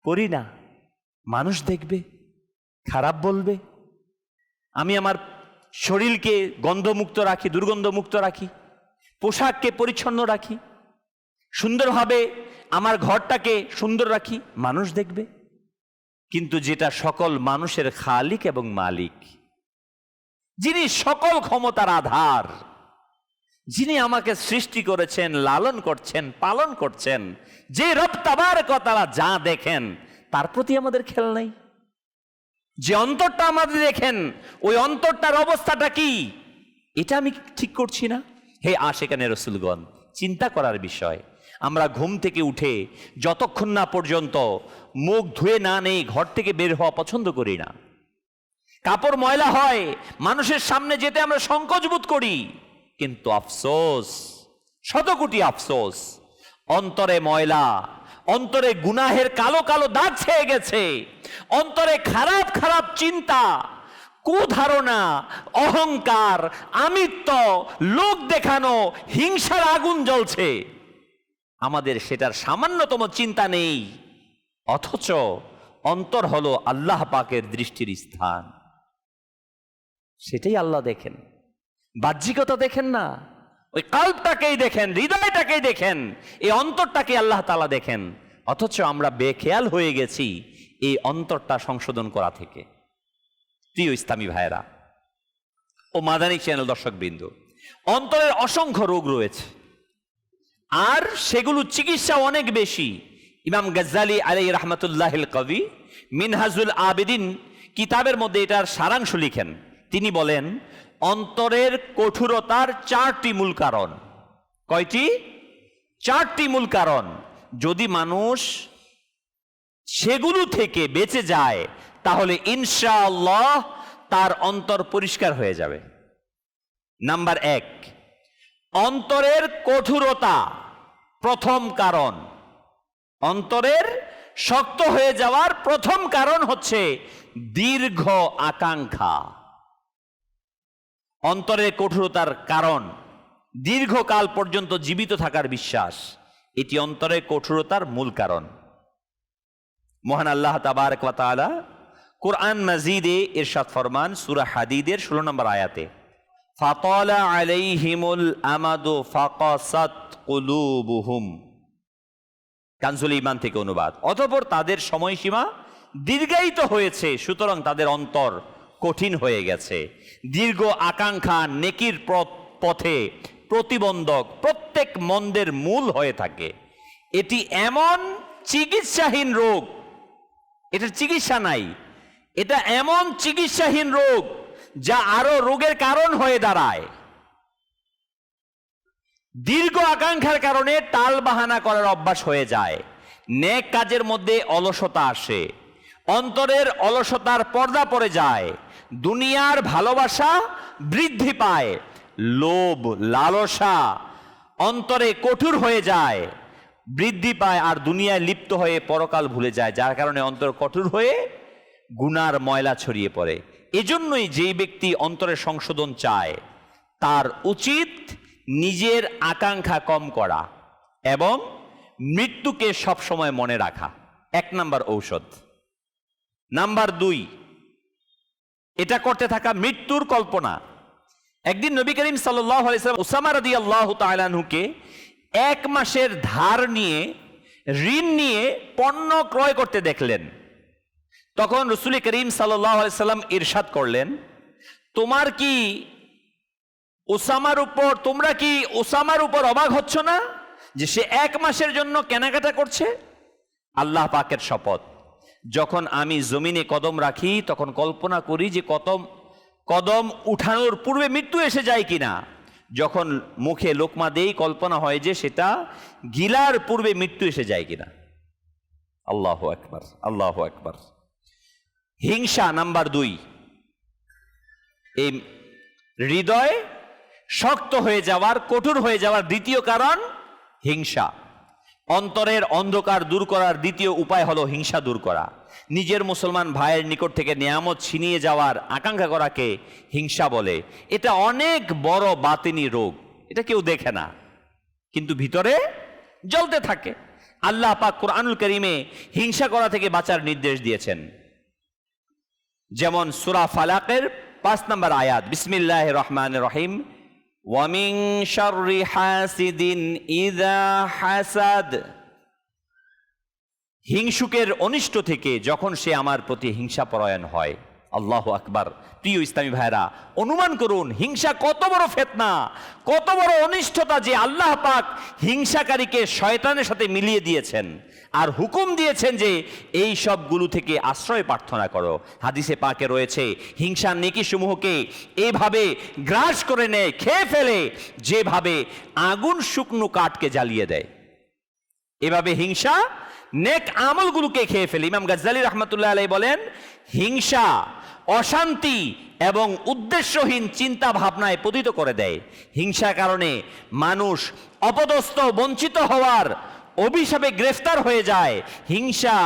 পরি না, মানুষ দেখবে, খারাপ বলবে। আমি আমার শরীরকে গন্ধমুক্ত রাখি, দুর্গন্ধমুক্ত রাখি, পোশাককে পরিচ্ছন্ন রাখি, সুন্দরভাবে আমার ঘরটাকে সুন্দর রাখি, মানুষ দেখবে। কিন্তু যেটা সকল মানুষের খালিক এবং মালিক, যিনি সকল ক্ষমতার আধার, যিনি আমাকে সৃষ্টি করেছেন, লালন করছেন, পালন করছেন, যে রব তাবারক ওয়া তাআলা যা দেখেন তার প্রতি আমাদের খেয়াল নাই। যে অন্তরটা আমাদের দেখেন, ওই অন্তরটার অবস্থাটা কি এটা আমি ঠিক করছি না। হে আশিকানে রাসূলগণ, চিন্তা করার বিষয়। আমরা ঘুম থেকে উঠে যতক্ষণ না পর্যন্ত মুখ ধুয়ে না নেই ঘর থেকে বের হওয়া পছন্দ করি না। কাপড় ময়লা হয়, মানুষের সামনে যেতে আমরা সংকোচ বোধ করি। কিন্তু আফসোস, শতকোটি আফসোস, অন্তরে ময়লা, অন্তরে গুনাহের কালো কালো দাগ ছেয়ে গেছে, অন্তরে খারাপ খারাপ চিন্তা, কুধারণা, অহংকার, আমিত্ব, লোক দেখানো, হিংসার আগুন জ্বলছে। আমাদের সেটার সামান্যতম চিন্তা নেই, অথচ অন্তর হলো আল্লাহ পাকের দৃষ্টির স্থান। সেটাই আল্লাহ দেখেন, বাহ্যিকতা দেখেন না, ওই কাল্পটাকেই দেখেন, হৃদয়টাকেই দেখেন, এই অন্তরটাকে আল্লাহ তাআলা দেখেন। অথচ আমরা বেখেয়াল হয়ে গেছি এই অন্তরটা সংশোধন করা থেকে। প্রিয় ইসলামী ভাইয়েরা ও মাদানী চ্যানেল দর্শকবৃন্দ, অন্তরের অসংখ্য রোগ রয়েছে, আর সেগুলো চিকিৎসা অনেক বেশি। ইমাম গজ্জালি আলাইহি রাহমাতুল্লাহিল কবি মিনহাজুল আবিদিন কিতাবের মধ্যে এটার সারাংশ লিখেন। তিনি বলেন, অন্তরের কঠোরতার 4টি মূল কারণ। কয়টি? 4টি মূল কারণ। যদি মানুষ সেগুলো থেকে বেঁচে যায় তাহলে ইনশাআল্লাহ তার অন্তর পরিষ্কার হয়ে যাবে। নাম্বার 1, অন্তরের কঠোরতা প্রথম কারণ। অন্তরের শক্ত হয়ে যাওয়ার প্রথম কারণ হচ্ছে দীর্ঘ আকাঙ্ক্ষা। অন্তরের কঠোরতার কারণ দীর্ঘকাল পর্যন্ত জীবিত থাকার বিশ্বাস, এটি অন্তরের কঠোরতার মূল কারণ। মহান আল্লাহ তাবারক ওয়া তাআলা কুরআন মাজিদে ইরশাদ ফরমান সূরা হাদীদের 16 নম্বর আয়াতে, ফাতালা আলাইহিমুল আমাদু ফাকাসাত কুলুবুহুম। কানজুল ঈমান থেকে অনুবাদ। অতঃপর তাদের সময়সীমা দীর্ঘায়িত হয়েছে, সুতরাং তাদের অন্তর কঠিন হয়ে গেছে। দীর্ঘ আকাঙ্ক্ষা, নেকির পথ পথে প্রতিবন্ধক, প্রত্যেক মন্দের মূল হয়ে থাকে। এটি এমন চিকিৎসাহীন রোগ, এটার চিকিৎসা নাই। এটা এমন চিকিৎসাহীন রোগ যা আরো রোগের কারণ হয়ে দাঁড়ায়। দীর্ঘ আকাঙ্ক্ষার কারণে টাল বাহানা করার অভ্যাস হয়ে যায়। নেক কাজের মধ্যে অলসতা আসে, অন্তরের অলসতার পর্দা পড়ে যায়, দুনিয়ার ভালোবাসা বৃদ্ধি পায়, লোভ লালসা অন্তরে কঠোর হয়ে যায়, বৃদ্ধি পায়, আর দুনিয়ায় লিপ্ত হয়ে পরকাল ভুলে যায়, যার কারণে অন্তর কঠোর হয়ে গুনার ময়লা ছড়িয়ে পড়ে। এজন্যই যেই ব্যক্তি অন্তরের সংশোধন চায় তার উচিত নিজের আকাঙ্ক্ষা কম করা এবং মৃত্যুকে সবসময় মনে রাখা। 1 নাম্বার ঔষধ। নাম্বার 2, এটা করতে থাকা মৃত্যুর কল্পনা। একদিন নবী করিম সাল্লাল্লাহু আলাইহি ওয়াসাল্লাম উসামা রাদিয়াল্লাহু তাআলা আনহুকে 1 মাসের ধার নিয়ে, ঋণ নিয়ে পণ্য ক্রয় করতে দেখলেন। তখন রাসূল করিম সাল্লাল্লাহু আলাইহি ওয়াসাল্লাম ইরশাদ করলেন, তোমরা কি উসামার উপর অবাক হচ্ছ না যে সে 1 মাসের জন্য কেনাকাটা করছে? আল্লাহ পাকের শপথ, যখন আমি জমিনে কদম রাখি তখন কল্পনা করি যে কদম উঠানোর পূর্বে মৃত্যু এসে যায় কিনা। যখন মুখে লোকমা দেই কল্পনা হয় যে সেটা গিলার পূর্বে মৃত্যু এসে যায় কিনা। আল্লাহু আকবার, আল্লাহু আকবার। হিংসা নাম্বার 2। এই হৃদয় শক্ত হয়ে যাওয়ার, কঠোর হয়ে যাওয়ার দ্বিতীয় কারণ হিংসা। অন্তরের অন্ধকার দূর করার দ্বিতীয় উপায় হলো হিংসা দূর করা। নিজের মুসলমান ভাইয়ের নিকট থেকে নিয়ামত ছিনিয়ে যাওয়ার আকাঙ্ক্ষা করাকে হিংসা বলে। এটা অনেক বড় বাতিনি রোগ, এটা কেউ দেখে না কিন্তু ভিতরে জ্বলতে থাকে। আল্লাহ পাক কুরআনুল কারীমে হিংসা করা থেকে বাঁচার নির্দেশ দিয়েছেন। যেমন সূরা ফালাকের 5 নম্বর আয়াত, বিসমিল্লাহির রহমানির রহিম, ওয়া মিন শাররি হাসিদিন ইযা হাসাদ। হিংসুকের অনিষ্ট থেকে যখন সে আমার প্রতি হিংসা পরায়ণ হয়। আল্লাহু আকবার। প্রিয় ইসলামী ভাইরা, অনুমান করুন হিংসা কত বড় ফিতনা, কত বড় অনিষ্টতা যে আল্লাহ পাক হিংসাকারীকে শয়তানের সাথে মিলিয়ে দিয়েছেন আর হুকুম দিয়েছেন যে এই সবগুলো থেকে আশ্রয় প্রার্থনা করো। হাদিসে পাকে রয়েছে হিংসা নেকি সমূহকে এইভাবে গ্রাস করে নেয়, খেয়ে ফেলে, যেভাবে আগুন শুকনো কাঠকে জ্বালিয়ে দেয়। এভাবে হিংসা নেক আমলগুলোকে খেয়ে ফেলে। ইমাম গাজ্জালী রাহমাতুল্লাহ আলাইহি বলেন, হিংসা অশান্তি এবং উদ্দেশ্যহীন চিন্তা ভাবনায় পতিত করে দেয়। হিংসার কারণে মানুষ অপদস্থ, বঞ্চিত হওয়ার অভিশাপে গ্রেফতার হয়ে যায়। হিংসা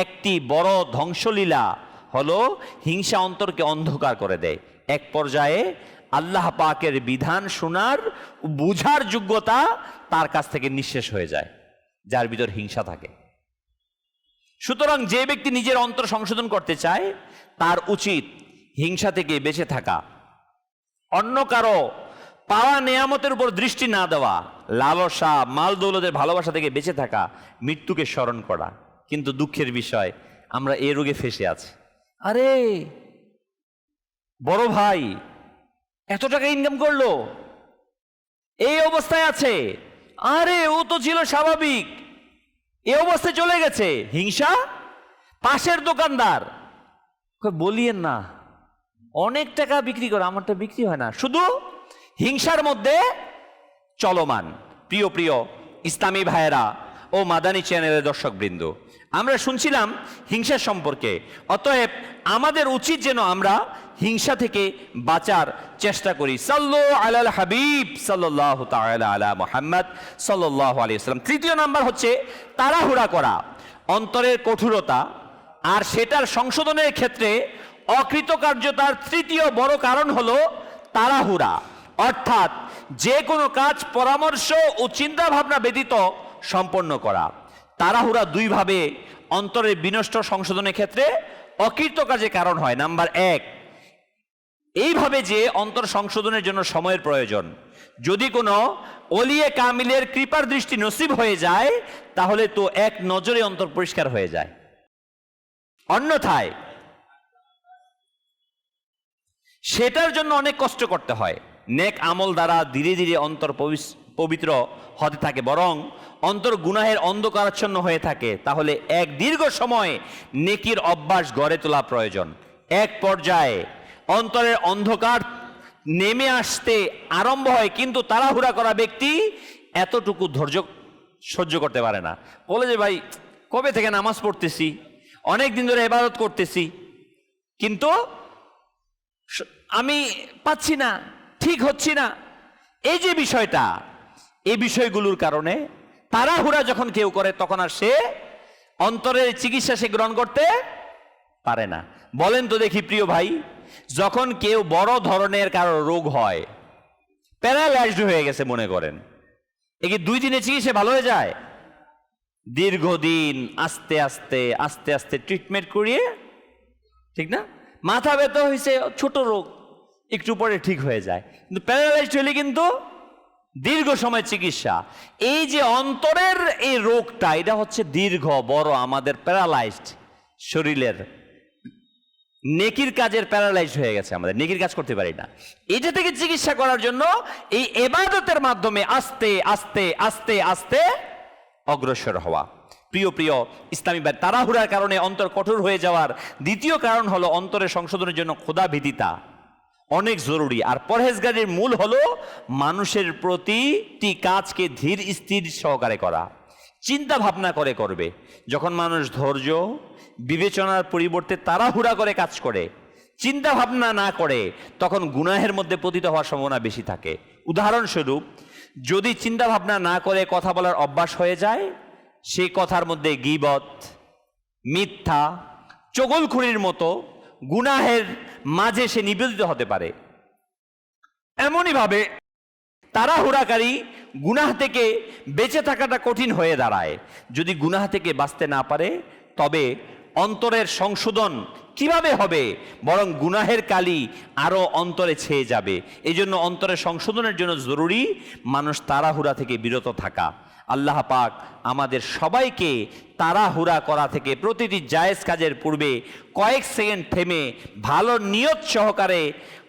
একটি বড় ধ্বংসলীলা হলো হিংসা অন্তরকে অন্ধকার করে দেয়। এক পর্যায়ে আল্লাহ পাকের বিধান শোনার, বুঝার যোগ্যতা তার কাছ থেকে নিঃশেষ হয়ে যায়, যার ভিতর হিংসা থাকে। সুতরাং যে ব্যক্তি নিজের অন্তর সংশোধন করতে চায় তার উচিত হিংসা থেকে বেঁচে থাকা, অন্য কারো পাওয়া নেয়ামতের উপর দৃষ্টি না দেওয়া, লালসা মাল দৌলতের ভালোবাসা থেকে বেঁচে থাকা, মৃত্যুকে স্মরণ করা। কিন্তু দুঃখের বিষয় আমরা এ রোগে ফেসে আছি। আরে বড় ভাই এত টাকা ইনকাম করলো, এই অবস্থায় আছে, আরে ও তো ছিল স্বাভাবিক, এই অবস্থায় চলে গেছে। হিংসা। পাশের দোকানদার, বলিয়েন না, অনেক টাকা বিক্রি করে, আমারটা বিক্রি হয় না, শুধু হিংসার মধ্যে চলমান। প্রিয় প্রিয় ইসলামী ভাইয়েরা ও মাদানী চ্যানেলের দর্শকবৃন্দ, আমরা শুনছিলাম হিংসা সম্পর্কে। অতএব আমাদের উচিত যেন আমরা হিংসা থেকে বাঁচার চেষ্টা করি। সাল্লু আলাল হাবিব সাল্লাল্লাহু তাআলা আলা মুহাম্মদ সাল্লাল্লাহু আলাইহি ওয়াসাল্লাম। তৃতীয় নাম্বার হচ্ছে তাড়াহুড়া করা, অন্তরের কঠোরতা, আর সেটার সংশোধনের ক্ষেত্রে অকৃতকার্যতার তৃতীয় বড় কারণ হলো তাড়াহুড়া। অর্থাৎ যে কোনো কাজ পরামর্শ ও চিন্তা ভাবনা ব্যতীত সম্পন্ন করা। তাড়াহুড়া দুইভাবে অন্তরের বিনষ্ট সংশোধনের ক্ষেত্রে অকৃতকার্যের কারণ হয়। নাম্বার 1, এইভাবে যে অন্তর সংশোধনের জন্য সময়ের প্রয়োজন। যদি কোনো ওলিয়ে কামিলের কৃপার দৃষ্টি নসিব হয়ে যায় তাহলে তো এক নজরে অন্তর পরিষ্কার হয়ে যায়। অন্যথায় সেটার জন্য অনেক কষ্ট করতে হয়। নেক আমল দ্বারা ধীরে ধীরে অন্তর পবিত্র হতে থাকে, বরং অন্তর গুনাহের অন্ধকারাচ্ছন্ন হয়ে থাকে, তাহলে এক দীর্ঘ সময় নেকির অভ্যাস গড়ে তোলা প্রয়োজন। এক পর্যায়ে অন্তরের অন্ধকার নেমে আসতে আরম্ভ হয়, কিন্তু তাড়াহুড়া করা ব্যক্তি এতটুকু ধৈর্য সহ্য করতে পারে না। বলে যে ভাই কবে থেকে নামাজ পড়তেছি, অনেক দিন ধরে ইবাদত করতেছি, কিন্তু আমি পাচ্ছি না, ঠিক হচ্ছি না। এই যে বিষয়টা, এই বিষয়গুলোর কারণে তাড়াহুড়া যখন কেউ করে তখন আর সে অন্তরের চিকিৎসা সে গ্রহণ করতে পারে না। বলেন তো দেখি প্রিয় ভাই, যখন কেউ বড় ধরনের কারো রোগ হয়, প্যারালাইজড হয়ে গেছে মনে করেন, এ কি 2 দিনে চিকিৎসা ভালো হয়ে যায়? দীর্ঘদিন আস্তে আস্তে আস্তে আস্তে ট্রিটমেন্ট করিয়ে, ঠিক না? মাথা ব্যথা হয়েছে, ছোট রোগ, একটু পরে ঠিক হয়ে যায়। কিন্তু প্যারালাইজড হলে কিন্তু দীর্ঘ সময় চিকিৎসা। এই যে অন্তরের এই রোগটা, এটা হচ্ছে দীর্ঘ বড় আমাদের প্যারালাইজড শরীরের নেকির কাজের প্যারালাইজ হয়ে গেছে, আমাদের নেকির কাজ করতে পারি না। এটা থেকে চিকিৎসা করার জন্য এই ইবাদতের মাধ্যমে আস্তে আস্তে আস্তে আস্তে অগ্রসর হওয়া। প্রিয় প্রিয় ইসলামী ভাই, তাড়াহুড়ার কারণে অন্তর কঠোর হয়ে যাওয়ার দ্বিতীয় কারণ হলো অন্তরের সংশোধনের জন্য খোদা ভীতিতা অনেক জরুরি। আর পরহেজগারির মূল হলো মানুষের প্রতিটি কাজকে ধীর স্থির সহকারে করা, চিন্তা ভাবনা করে করবে। যখন মানুষ ধৈর্য বিবেচনার পরিবর্তে তাড়াহুড়া করে কাজ করে, চিন্তা ভাবনা না করে, তখন গুনাহের মধ্যে পতিত হওয়ার সম্ভাবনা বেশি থাকে। উদাহরণস্বরূপ, যদি চিন্তা ভাবনা না করে কথা বলার অভ্যাস হয়ে যায়, সেই কথার মধ্যে গীবত, মিথ্যা, চগলখুরির মতো গুনাহের মাঝে সে নিবেদিত হতে পারে। এমনইভাবে তাড়াহুড়াকারী গুনাহ থেকে বেঁচে থাকাটা কঠিন হয়ে দাঁড়ায়। যদি গুনাহ থেকে বাঁচতে না পারে, তবে অন্তরের সংশোধন কিভাবে হবে? বরং গুনাহের কালি আরো অন্তরে ছেয়ে যাবে। এই জন্য অন্তরের সংশোধনের জন্য জরুরি মানুষ তাড়াহুড়া থেকে বিরত থাকা। আল্লাহ পাক আমাদের সবাইকে তাড়াহুড়া করা থেকে, প্রতিটি জায়েজ কাজের পূর্বে কয়েক সেকেন্ড থেমে ভালো নিয়ত সহকারে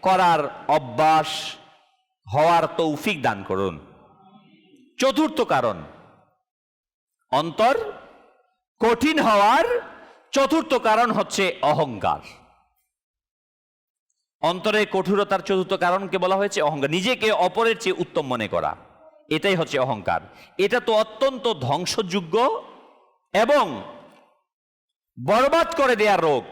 করার অভ্যাস হওয়ার তৌফিক দান করুন। চতুর্থ কারণ, অন্তর কঠিন হওয়ার চতুর্থ কারণ হচ্ছে অহংকার। অন্তরের কঠোরতার চতুর্থ কারণকে বলা হয়েছে অহংকার, নিজেকে অপরের চেয়ে উত্তম মনে করা। এটাই হচ্ছে অহংকার। এটা তো অত্যন্ত ধ্বংসযোগ্য এবং বরবাদ করে দেওয়ার রোগ।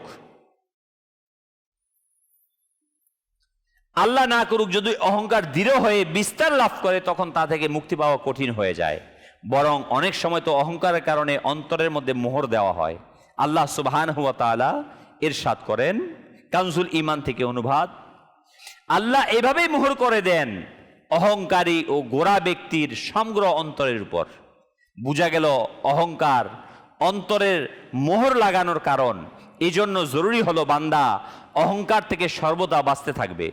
আল্লাহ না করুক, যদি অহংকার দৃঢ় হয়ে বিস্তার লাভ করে, তখন তা থেকে মুক্তি পাওয়া কঠিন হয়ে যায়। বরং অনেক সময় তো অহংকারের কারণে অন্তরের মধ্যে মোহর দেওয়া হয়। আল্লাহ সুবহানাহু ওয়া তাআলা ইরশাদ করেন, কানজুল ঈমান থেকে অনুবাদ, আল্লাহ এভাবেই মোহর করে দেন অহংকারী ও গোঁড়া ব্যক্তির সমগ্র অন্তরের উপর। বোঝা গেল অহংকার অন্তরের মোহর লাগানোর কারণ। এই জন্য জরুরি হলো বান্দা অহংকার থেকে সর্বদা বাঁচতে থাকবে,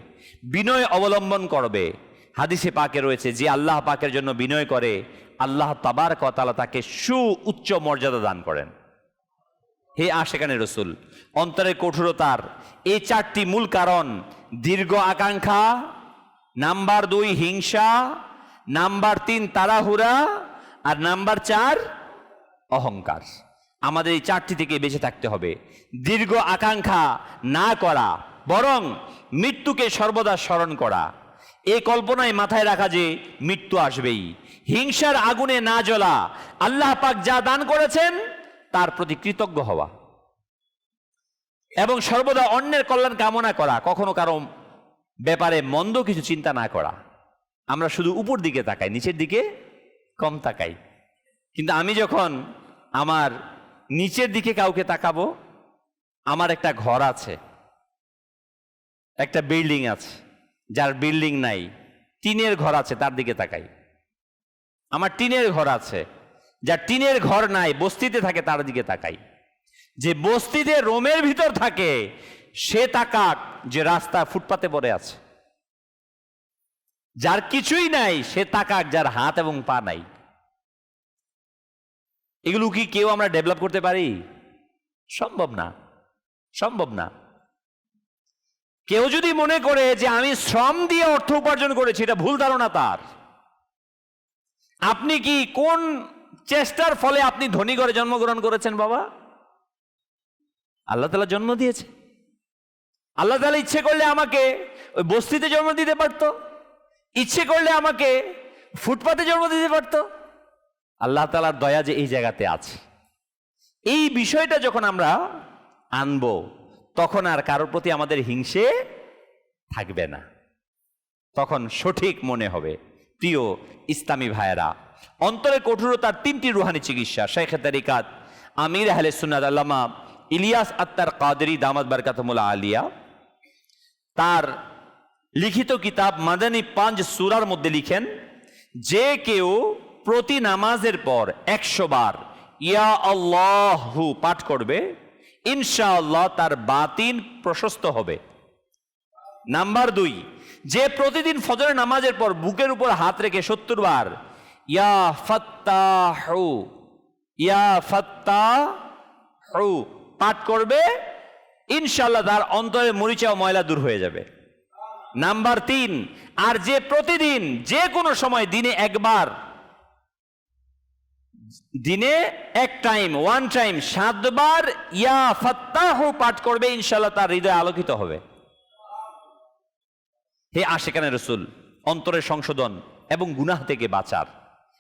বিনয় অবলম্বন করবে। হাদিসে পাকে রয়েছে, যে আল্লাহ পাকের জন্য বিনয় করে, আল্লাহ তাবারক ওয়া তাআলা তাকে উচ্চ মর্যাদা দান করেন। হে আশিকানে রসুল, অন্তরের কঠোরতার এই 4টি মূল কারণ: দীর্ঘ আকাঙ্ক্ষা, নাম্বার 2 হিংসা, নাম্বার 3 তাড়াহুড়া, আর নাম্বার 4 অহংকার। আমাদের এই 4টি থেকে বেঁচে থাকতে হবে। দীর্ঘ আকাঙ্ক্ষা না করা, বরং মৃত্যুকে সর্বদা স্মরণ করা, এই কল্পনায় মাথায় রাখা যে মৃত্যু আসবেই। হিংসার আগুনে না জ্বলা, আল্লাহ পাক যা দান করেছেন তার প্রতি কৃতজ্ঞ হওয়া, এবং সর্বদা অন্যের কল্যাণ কামনা করা, কখনো কারো ব্যাপারে মন্দ কিছু চিন্তা না করা। আমরা শুধু উপর দিকে তাকাই, নিচের দিকে কম তাকাই। কিন্তু আমি যখন আমার নিচের দিকে কাউকে তাকাবো, আমার একটা ঘর আছে, একটা বিল্ডিং আছে, যার বিল্ডিং নাই, টিনের ঘর আছে, তার দিকে তাকাই। আমার টিনের ঘর আছে, যার টিনের ঘর নাই, বস্তিতে থাকে, তার দিকে তাকাই। যে বস্তিতে রোমের ভিতর থাকে, সে তাকাক যে রাস্তা ফুটপাতে পড়ে আছে। যার কিছুই নাই সে তাকাক যার হাত এবং পা নাই। এগুলো কি কেউ আমরা ডেভেলপ করতে পারি? সম্ভব না, সম্ভব না। কেউ যদি মনে করে যে আমি শ্রম দিয়ে অর্থ উপার্জন করেছি, এটা ভুল ধারণা তার। আপনি কি কোন চেষ্টার ফলে আপনি ধনী ঘরে জন্মগ্রহণ করেছেন বাবা? আল্লাহ তাআলা জন্ম দিয়েছে। আল্লাহ তাআলা ইচ্ছে করলে আমাকে ওই বস্তিতে জন্ম দিতে পারতো, ইচ্ছে করলে আমাকে ফুটপাতে জন্ম দিতে পারতো। আল্লাহ তাআলার দয়া যে এই জায়গাতে আছে, এই বিষয়টা যখন আমরা আনবো, তখন আর কারোর প্রতি আমাদের হিংসে থাকবে না, তখন সঠিক মনে হবে। প্রিয় ইসলামী ভাইয়েরা, অন্তরের কঠোরতার 3টি রুহানি চিকিৎসা শেখে তরিকাত আমির আহলে সুন্নাত আল্লামা ইলিয়াস আত্তার কাদেরী দামাত বারকাতুহুল আলিয়া তার লিখিত কিতাব মাদানী 5 সূরার মধ্যে লিখেন, যে কেউ প্রতি নামাজের পর 100 বার ইয়া আল্লাহু পাঠ করবে, ইনশাআল্লাহ তার বাতিন প্রশস্ত হবে। নাম্বার 2, যে প্রতিদিন ফজরের নামাজের পর বুকের উপর হাত রেখে 70 বার ইয়া ফাত্তাহু ইয়া ফাত্তাহু পাঠ করবে, ইনশাআল্লাহ তার অন্তরের মরিচা ও ময়লা দূর হয়ে যাবে। নাম্বার 3, আর যে প্রতিদিন যে কোনো সময় দিনে একবার, দিনে এক টাইম, 1 টাইম 7 বার ইয়া ফাত্তাহু পাঠ করবে, ইনশাআল্লাহ তার হৃদয় আলোকিত হবে। হে আশিকানে রাসূল, অন্তরের সংশোধন এবং গুনাহ থেকে বাঁচার,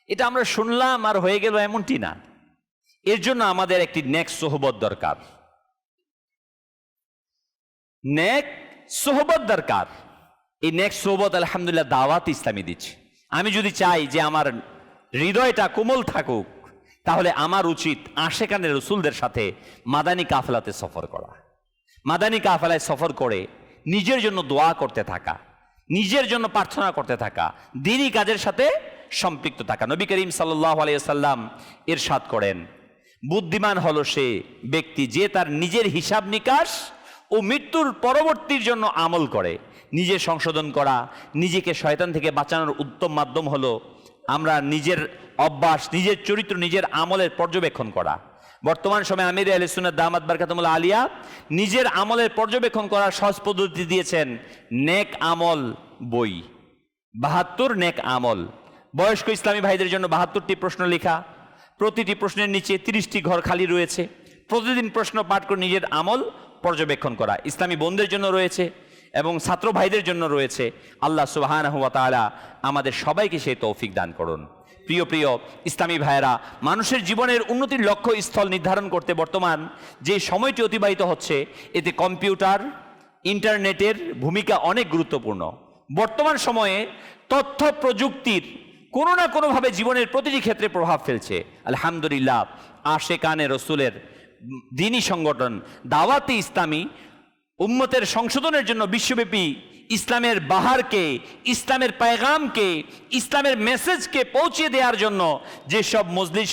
এটা আমরা শুনলাম আর হয়ে গেল এমনটি না। এর জন্য আমাদের একটি নেক সোহবত দরকার, নেক সোহবত দরকার। এই নেক সোহবত আলহামদুলিল্লাহ দাওয়াত ইসলামী দিচ্ছে। আমি যদি চাই যে আমার হৃদয়টা কোমল থাকুক, তাহলে আমার উচিত আশিকানে রাসূলদের সাথে মাদানী কাফেলাতে সফর করা। মাদানী কাফেলায় সফর করে নিজের জন্য দোয়া করতে থাকা, নিজের জন্য প্রার্থনা করতে থাকা, দ্বীনি কাজের সাথে সম্পৃক্ত থাকা। নবী করিম সাল্লাল্লাহু আলাইহি ওয়াসাল্লাম ইরশাদ করেন, বুদ্ধিমান হলো সে ব্যক্তি যে তার নিজের হিসাব নিকাশ ও মৃত্যুর পরবর্তীর জন্য আমল করে। নিজের সংশোধন করা, নিজেকে শয়তান থেকে বাঁচানোর উত্তম মাধ্যম হলো আমরা নিজের অভ্যাস, নিজের চরিত্র, নিজের আমলের পর্যবেক্ষণ করা। বর্তমান সময়ে আমির আহলে সুন্নাত দামাত বারকাতুহুল আলিয়া নিজের আমলের পর্যবেক্ষণ করার সহজ পদ্ধতি দিয়েছেন, নেক আমল বই, 72 নেক আমল। বয়স্ক ইসলামী ভাইদের জন্য 72টি প্রশ্ন লেখা, প্রতিটি প্রশ্নের নিচে 30টি ঘর খালি রয়েছে। প্রতিদিন প্রশ্ন পাঠ করে নিজের আমল পর্যবেক্ষণ করা। ইসলামী বোনদের জন্য রয়েছে এবং ছাত্র ভাইদের জন্য রয়েছে। আল্লাহ সুবহানাহু ওয়া তাআলা আমাদের সবাইকে সেই তৌফিক দান করুন। প্রিয় প্রিয় ইসলামী ভাইয়েরা, মানুষের জীবনের উন্নতির লক্ষ্য স্থল নির্ধারণ করতে বর্তমান যে সময়টি অতিবাহিত হচ্ছে, এতে কম্পিউটার, ইন্টারনেটের ভূমিকা অনেক গুরুত্বপূর্ণ। বর্তমান সময়ে তথ্য প্রযুক্তির কোনো না কোনোভাবে জীবনের প্রতিটি ক্ষেত্রে প্রভাব ফেলছে। আলহামদুলিল্লাহ, আশিকানে রাসূলের দ্বীনি সংগঠন দাওয়াতে ইসলামী উম্মতের সংশোধনের জন্য বিশ্বব্যাপী ইসলামের বাহারকে, ইসলামের পেগামকে, ইসলামের মেসেজকে পৌঁছে দেওয়ার জন্য যেসব মজলিস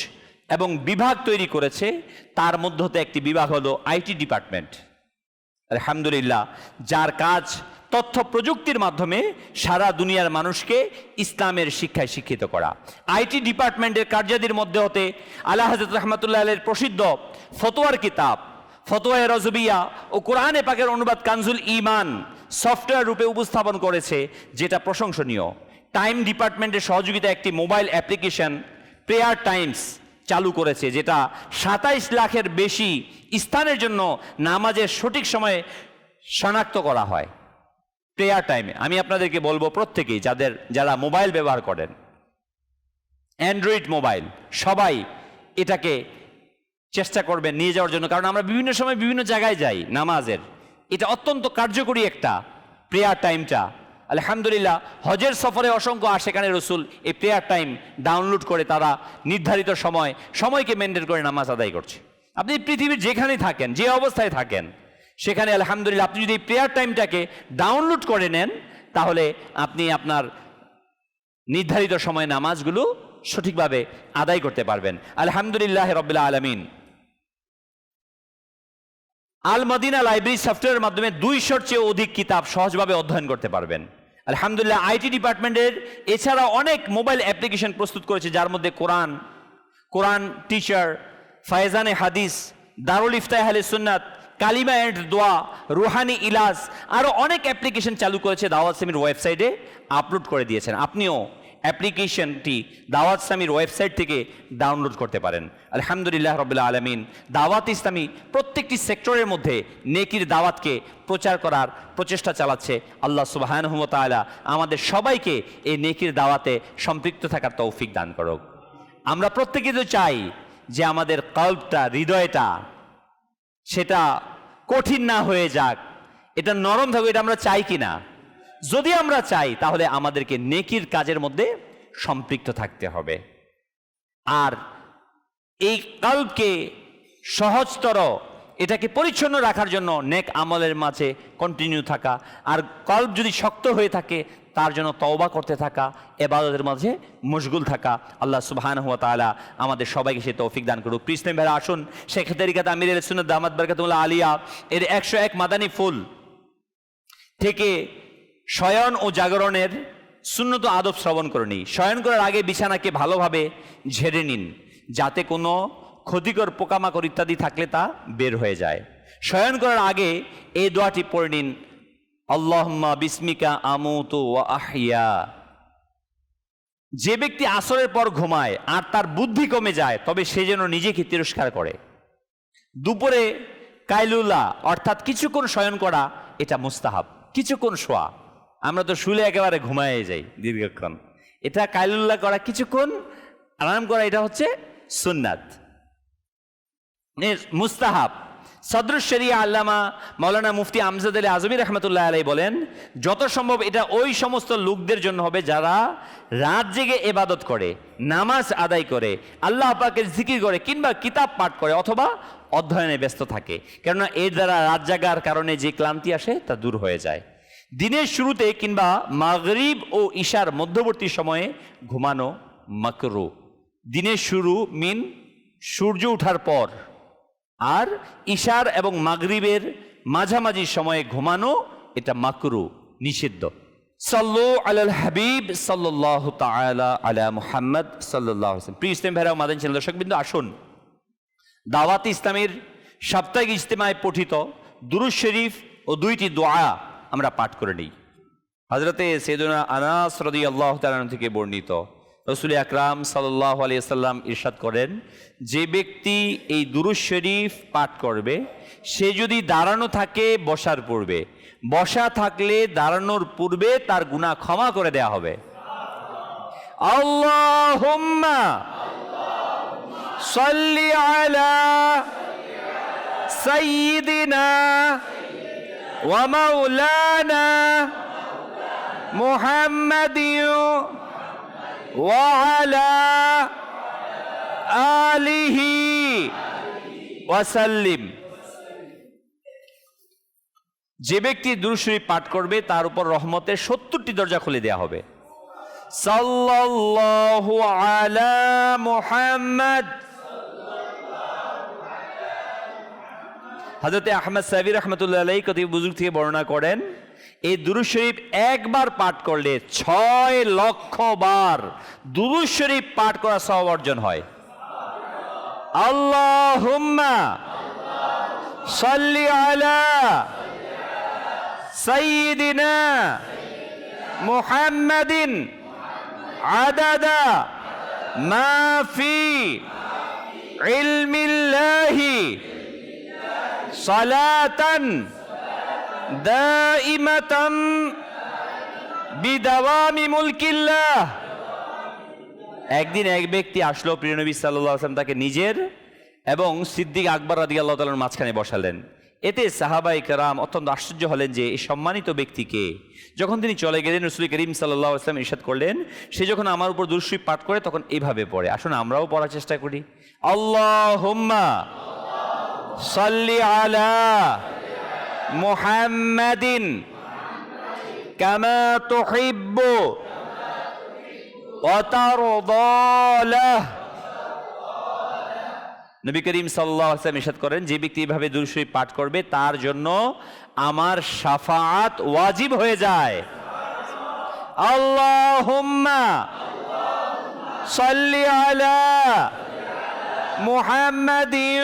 এবং বিভাগ তৈরি করেছে, তার মধ্যে একটি বিভাগ হলো আইটি ডিপার্টমেন্ট। আলহামদুলিল্লাহ, যার কাজ তথ্য প্রযুক্তির মাধ্যমে সারা দুনিয়ার মানুষকে ইসলামের শিক্ষায় শিক্ষিত করা। আইটি ডিপার্টমেন্টের কার্যাদির মধ্যে হতে আলা হযরত রাহমাতুল্লাহ আলাইহির প্রসিদ্ধ ফতোয়ার কিতাব ফতোয়া রাজবিয়া ও কোরআনে পাকের অনুবাদ কানজুল ঈমান সফটওয়্যার রূপে উপস্থাপন করেছে, যেটা প্রশংসনীয়। টাইম ডিপার্টমেন্টের সহযোগিতায় একটি মোবাইল অ্যাপ্লিকেশন প্রেয়ার টাইমস চালু করেছে, যেটা 27 লাখের বেশি স্থানের জন্য নামাজের সঠিক সময়ে শনাক্ত করা হয়। প্রেয়ার টাইমে আমি আপনাদেরকে বলবো, প্রত্যেকেই যারা মোবাইল ব্যবহার করেন, অ্যান্ড্রয়েড মোবাইল, সবাই এটাকে চেষ্টা করবেন নিয়ে যাওয়ার জন্য, কারণ আমরা বিভিন্ন সময় বিভিন্ন জায়গায় যাই নামাজের। এটা অত্যন্ত কার্যকরী একটা প্রেয়ার টাইমটা। আলহামদুলিল্লাহ, হজের সফরে অসংখ্য আশিকানে রাসূল এই প্রেয়ার টাইম ডাউনলোড করে তারা নির্ধারিত সময়কে মেনটেন করে নামাজ আদায় করছে। আপনি পৃথিবীর যেখানেই থাকেন, যে অবস্থায় থাকেন, সেখানে আলহামদুলিল্লাহ আপনি যদি এই প্রেয়ার টাইমটাকে ডাউনলোড করে নেন, তাহলে আপনি আপনার নির্ধারিত সময়ে নামাজগুলো সঠিকভাবে আদায় করতে পারবেন। আলহামদুলিল্লাহ রাব্বিল আলামিন। আল মদিনা লাইব্রেরি সফটওয়্যারের মাধ্যমে 200-র চেয়ে অধিক কিতাব সহজভাবে অধ্যয়ন করতে পারবেন। আলহামদুলিল্লাহ, আইটি ডিপার্টমেন্টের এছাড়া অনেক মোবাইল অ্যাপ্লিকেশন প্রস্তুত করেছে, যার মধ্যে কোরআন টিচার, ফায়জানে হাদিস, দারুল ইফতাহ আহলে সুন্নাত, কালিমা এন্ড দোয়া, রুহানি ইলাজ, আরও অনেক অ্যাপ্লিকেশন চালু করেছে দাওয়াত ইসলামীর ওয়েবসাইটে আপলোড করে দিয়েছেন। আপনিও অ্যাপ্লিকেশনটি দাওয়াত ইসলামীর ওয়েবসাইট থেকে ডাউনলোড করতে পারেন। আলহামদুলিল্লাহ রাব্বিল আলামিন, দাওয়াত ইসলামী প্রত্যেকটি সেক্টরের মধ্যে নেকির দাওয়াতকে প্রচার করার প্রচেষ্টা চালাচ্ছে। আল্লাহ সুবহানাহু ওয়া তাআলা আমাদের সবাইকে এই নেকির দাওয়াতে সম্পৃক্ত থাকার তৌফিক দান করুক। আমরা প্রত্যেকে তো চাই যে আমাদের কলবটা, হৃদয়টা সেটা কঠিন না হয়ে যাক, এটা নরম থাকুক, এটা আমরা চাই কি না? যদি আমরা চাই তাহলে আমাদেরকে নেকির কাজের মধ্যে সম্পৃক্ত থাকতে হবে। আর এই কলবকে সহজতর, এটাকে পরিচ্ছন্ন রাখার জন্য নেক আমলের মাঝে কন্টিনিউ থাকা, আর কলব যদি শক্ত হয়ে থাকে তার জন্য তওবা করতে থাকা, ইবাদতের মাঝে মশগুল থাকা। আল্লাহ সুবহানাহু ওয়া তাআলা আমাদের সবাইকে সে তৌফিক দান করুক। প্রিয় ইসলামী ভাইরা, আসুন শেখ তরিকাত আমিরুল সুন্নাত দামাত বারাকাতুল্লাহ আলিয়া এর 101 মাদানী ফুল থেকে শয়ন ও জাগরণের সুন্নত আদব শ্রবণ করে নিই। শয়ন করার আগে বিছানাকে ভালোভাবে ঝেড়ে নিন, যাতে কোনো ক্ষতিকর পোকামাকড় ইত্যাদি থাকলে তা বের হয়ে যায়। শয়ন করার আগে এই দোয়াটি পড়ে নিন, আল্লাহুম্মা বিসমিকা আমুতু ওয়া আহইয়া। যে ব্যক্তি আসরের পর ঘুমায় আর তার বুদ্ধি কমে যায়, তবে সে যেন নিজেকে তিরস্কার করে। দুপুরে কাইলুলা অর্থাৎ কিছুক্ষণ শয়ন করা, এটা মুস্তাহাব। কিছুক্ষণ শোয়া, আমরা তো শুলে একেবারে ঘুমায় যাই দীর্ঘক্ষণ। এটা কাইলুল্লাহ করা, কিছুক্ষণ আরাম করা, এটা হচ্ছে সুন্নাত, মুস্তাহাব। সদরুশ শরিয়া আল্লামা মাওলানা মুফতি আমজাদ আলী আজমি রহমতুল্লাহ আলাই বলেন, যত সম্ভব এটা ওই সমস্ত লোকদের জন্য হবে যারা রাত জেগে ইবাদত করে, নামাজ আদায় করে, আল্লাহ পাকের জিকির করে, কিংবা কিতাব পাঠ করে, অথবা অধ্যয়নে ব্যস্ত থাকে। কেননা এর দ্বারা রাত জাগার কারণে যে ক্লান্তি আসে তা দূর হয়ে যায়। দিনের শুরুতে কিংবা মাগরিব ও ঈশার মধ্যবর্তী সময়ে ঘুমানো মাকরু। দিনের শুরু মিন সূর্য ওঠার পর, আর ঈশার এবং মাগরিবের মাঝামাঝি সময়ে ঘুমানো এটা মাকরু, নিষিদ্ধ। সাল্লু আলাল হাবিব সাল্লাল্লাহু তাআলা আলা মুহাম্মদ সাল্লাল্লাহু আলাইহি ওয়াসাল্লাম। প্রিয় ইসলাম ভাইরা ও মাদানী চ্যানেল দর্শকবৃন্দ, আসুন দাওয়াত ইসলামের সাপ্তাহিক ইজতেমায় পঠিত দুরূদ শরীফ ও 2টি দোয়া আমরা পাঠ করে নিই। হযরতে সাইয়্যিদুনা আনাস রাদিয়াল্লাহু তাআলা থেকে বর্ণিত, রাসূল আকরাম সাল্লাল্লাহু আলাইহি ওয়াসাল্লাম ইরশাদ করেন, যে ব্যক্তি এই দুরূদ শরীফ পাঠ করবে সে যদি দাঁড়ানো থাকে বসার পূর্বে, বসা থাকলে দাঁড়ানোর পূর্বে তার গুনাহ ক্ষমা করে দেয়া হবে। আল্লাহুম্মা সাল্লি আলা সাইয়্যিদিনা ওয়া মাওলানা মুহাম্মাদিন ওয়া আলা আলিহি ওয়া সাল্লিম। যে ব্যক্তি দুরূদ শরীফ পাঠ করবে তার উপর রহমতের 70টি দরজা খুলে দেয়া হবে। সাল্লাল্লাহু আলা মুহাম্মদ। হযরত আহমদ সাইবি রাহমাতুল্লাহ আলাইহি কতিব বুজুর্গ থেকে বর্ণনা করেন, এই দুরূদ শরীফ একবার পাঠ করলে 6 লক্ষ বার দুরূদ শরীফ পাঠ করা সওয়াব অর্জন হয়। আল্লাহুম্মা সাল্লি আলা সাইয়্যিদিনা মুহাম্মাদিন আদাদা মা ফি ইলমিল্লাহি সালাতান দাইমাতান বিদাওয়ামি মুলকিল্লাহ। একদিন এক ব্যক্তি আসলো, প্রিয় নবী সাল্লাল্লাহু আলাইহি ওয়াসাল্লাম তাকে নিজের এবং সিদ্দিক আকবর রাদিয়াল্লাহু তাআলার মাঝখানে বসালেন। এতে সাহাবায়ে কেরাম অত্যন্ত আশ্চর্য হলেন যে এই সম্মানিত ব্যক্তিকে। যখন তিনি চলে গেলেন, রাসূল করিম সাল্লাল্লাহু আলাইহি ওয়াসাল্লাম ইরশাদ করলেন, সে যখন আমার উপর দুরূদ শরীফ পাঠ করে তখন এইভাবে পড়ে। আসুন আমরাও পড়ার চেষ্টা করি। আল্লাহুম্মা সাল্লি আলা মুহাম্মাদিন কামা তুহিব্বু ওয়া তারদা। নবী করিম সাল্লাল্লাহু আলাইহি ওয়াসাল্লাম ইরশাদ করেন, যে ব্যক্তি এইভাবে দুরূদ শরীফ পাঠ করবে তার জন্য আমার শাফাআত ওয়াজিব হয়ে যায়। আল্লাহুম্মা সাল্লি আলা মুহাম্মাদিন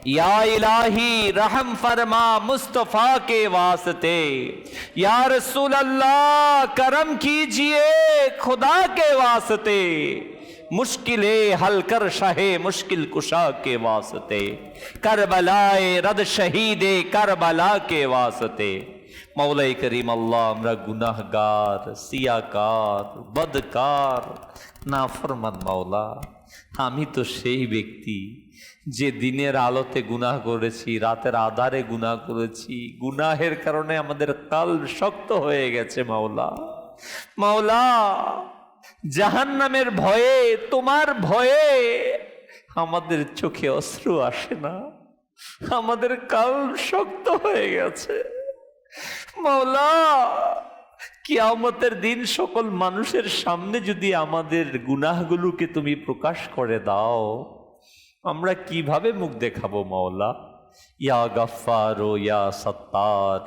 या इलाही रहम फरमा मुस्तफा के वास्ते, या रसूल अल्लाह करम कीजिए खुदा के वास्ते, मुश्किलें हल कर शाहे मुश्किल कुशा के वास्ते, करबलाए रद शहीदे करबला के वास्ते। मौलाई करीम अल्लाह আমরা গুনাহগার, সিয়াকার, বদকার, নাফরমান মাওলা। আমি তো সেই ব্যক্তি যে দিনের আলোতে গুনাহ করেছি, রাতের আধারে গুনাহ করেছি। গুনাহের কারণে আমাদের কলব শক্ত হয়ে গেছে মাওলা। মাওলা, জাহান্নামের ভয়ে, তোমার ভয়ে আমাদের চোখে অশ্রু আসে না, আমাদের কলব শক্ত হয়ে গেছে মাওলা। কিয়ামতের দিন সকল মানুষের সামনে যদি আমাদের গুনাহগুলোকে তুমি প্রকাশ করে দাও, আমরা কিভাবে মুখ দেখাবো মাওলা? ইয়া গফফারু ইয়া সত্তার,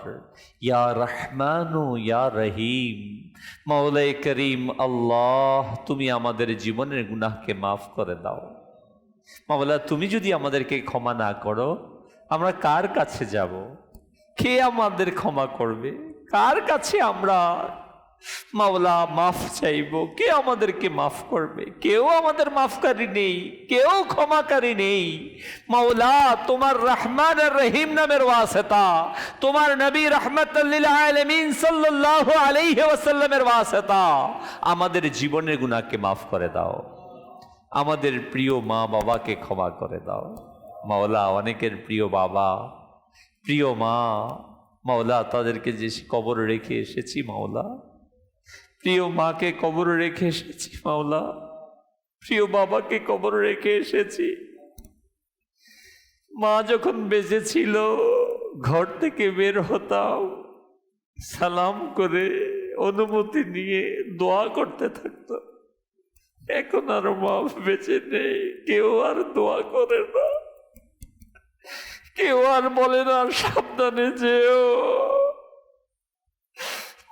ইয়া রহমানু ইয়া রহিম। মাওলাই করিম আল্লাহ, তুমি আমাদের জীবনের গুনাহকে মাফ করে দাও মাওলা। তুমি যদি আমাদেরকে ক্ষমা না করো, আমরা কার কাছে যাব? কে আমাদের ক্ষমা করবে? কার কাছে আমরা মাওলা মাফ চাইব? কে আমাদেরকে মাফ করবে? কেউ আমাদের মাফকারী নেই, কেউ ক্ষমাকারী নেই মাওলা। তোমার রহমান আর রহিম নামের ওয়াসিতা, তোমার নবী রাহমাতাল লিল আলামিন সাল্লাল্লাহু আলাইহি ওয়াসাল্লামের ওয়াসিতা আমাদের জীবনের গুনাহকে মাফ করে দাও। আমাদের প্রিয় মা বাবাকে ক্ষমা করে দাও মাওলা। অনেকের প্রিয় বাবা, প্রিয় মা মাওলা, তাদেরকে যে কবর রেখে এসেছি মাওলা, প্রিয় মাকে কবর রেখে এসেছি মাওলা, প্রিয় বাবাকে কবর রেখে এসেছি। মা যখন বেঁচে ছিল, ঘর থেকে বের হতাম, সালাম করে অনুমতি নিয়ে দোয়া করতে থাকতো। এখন আর মা বেঁচে নেই, কেউ আর দোয়া করে না, কেউ আর বলে না সাবধানে যেও।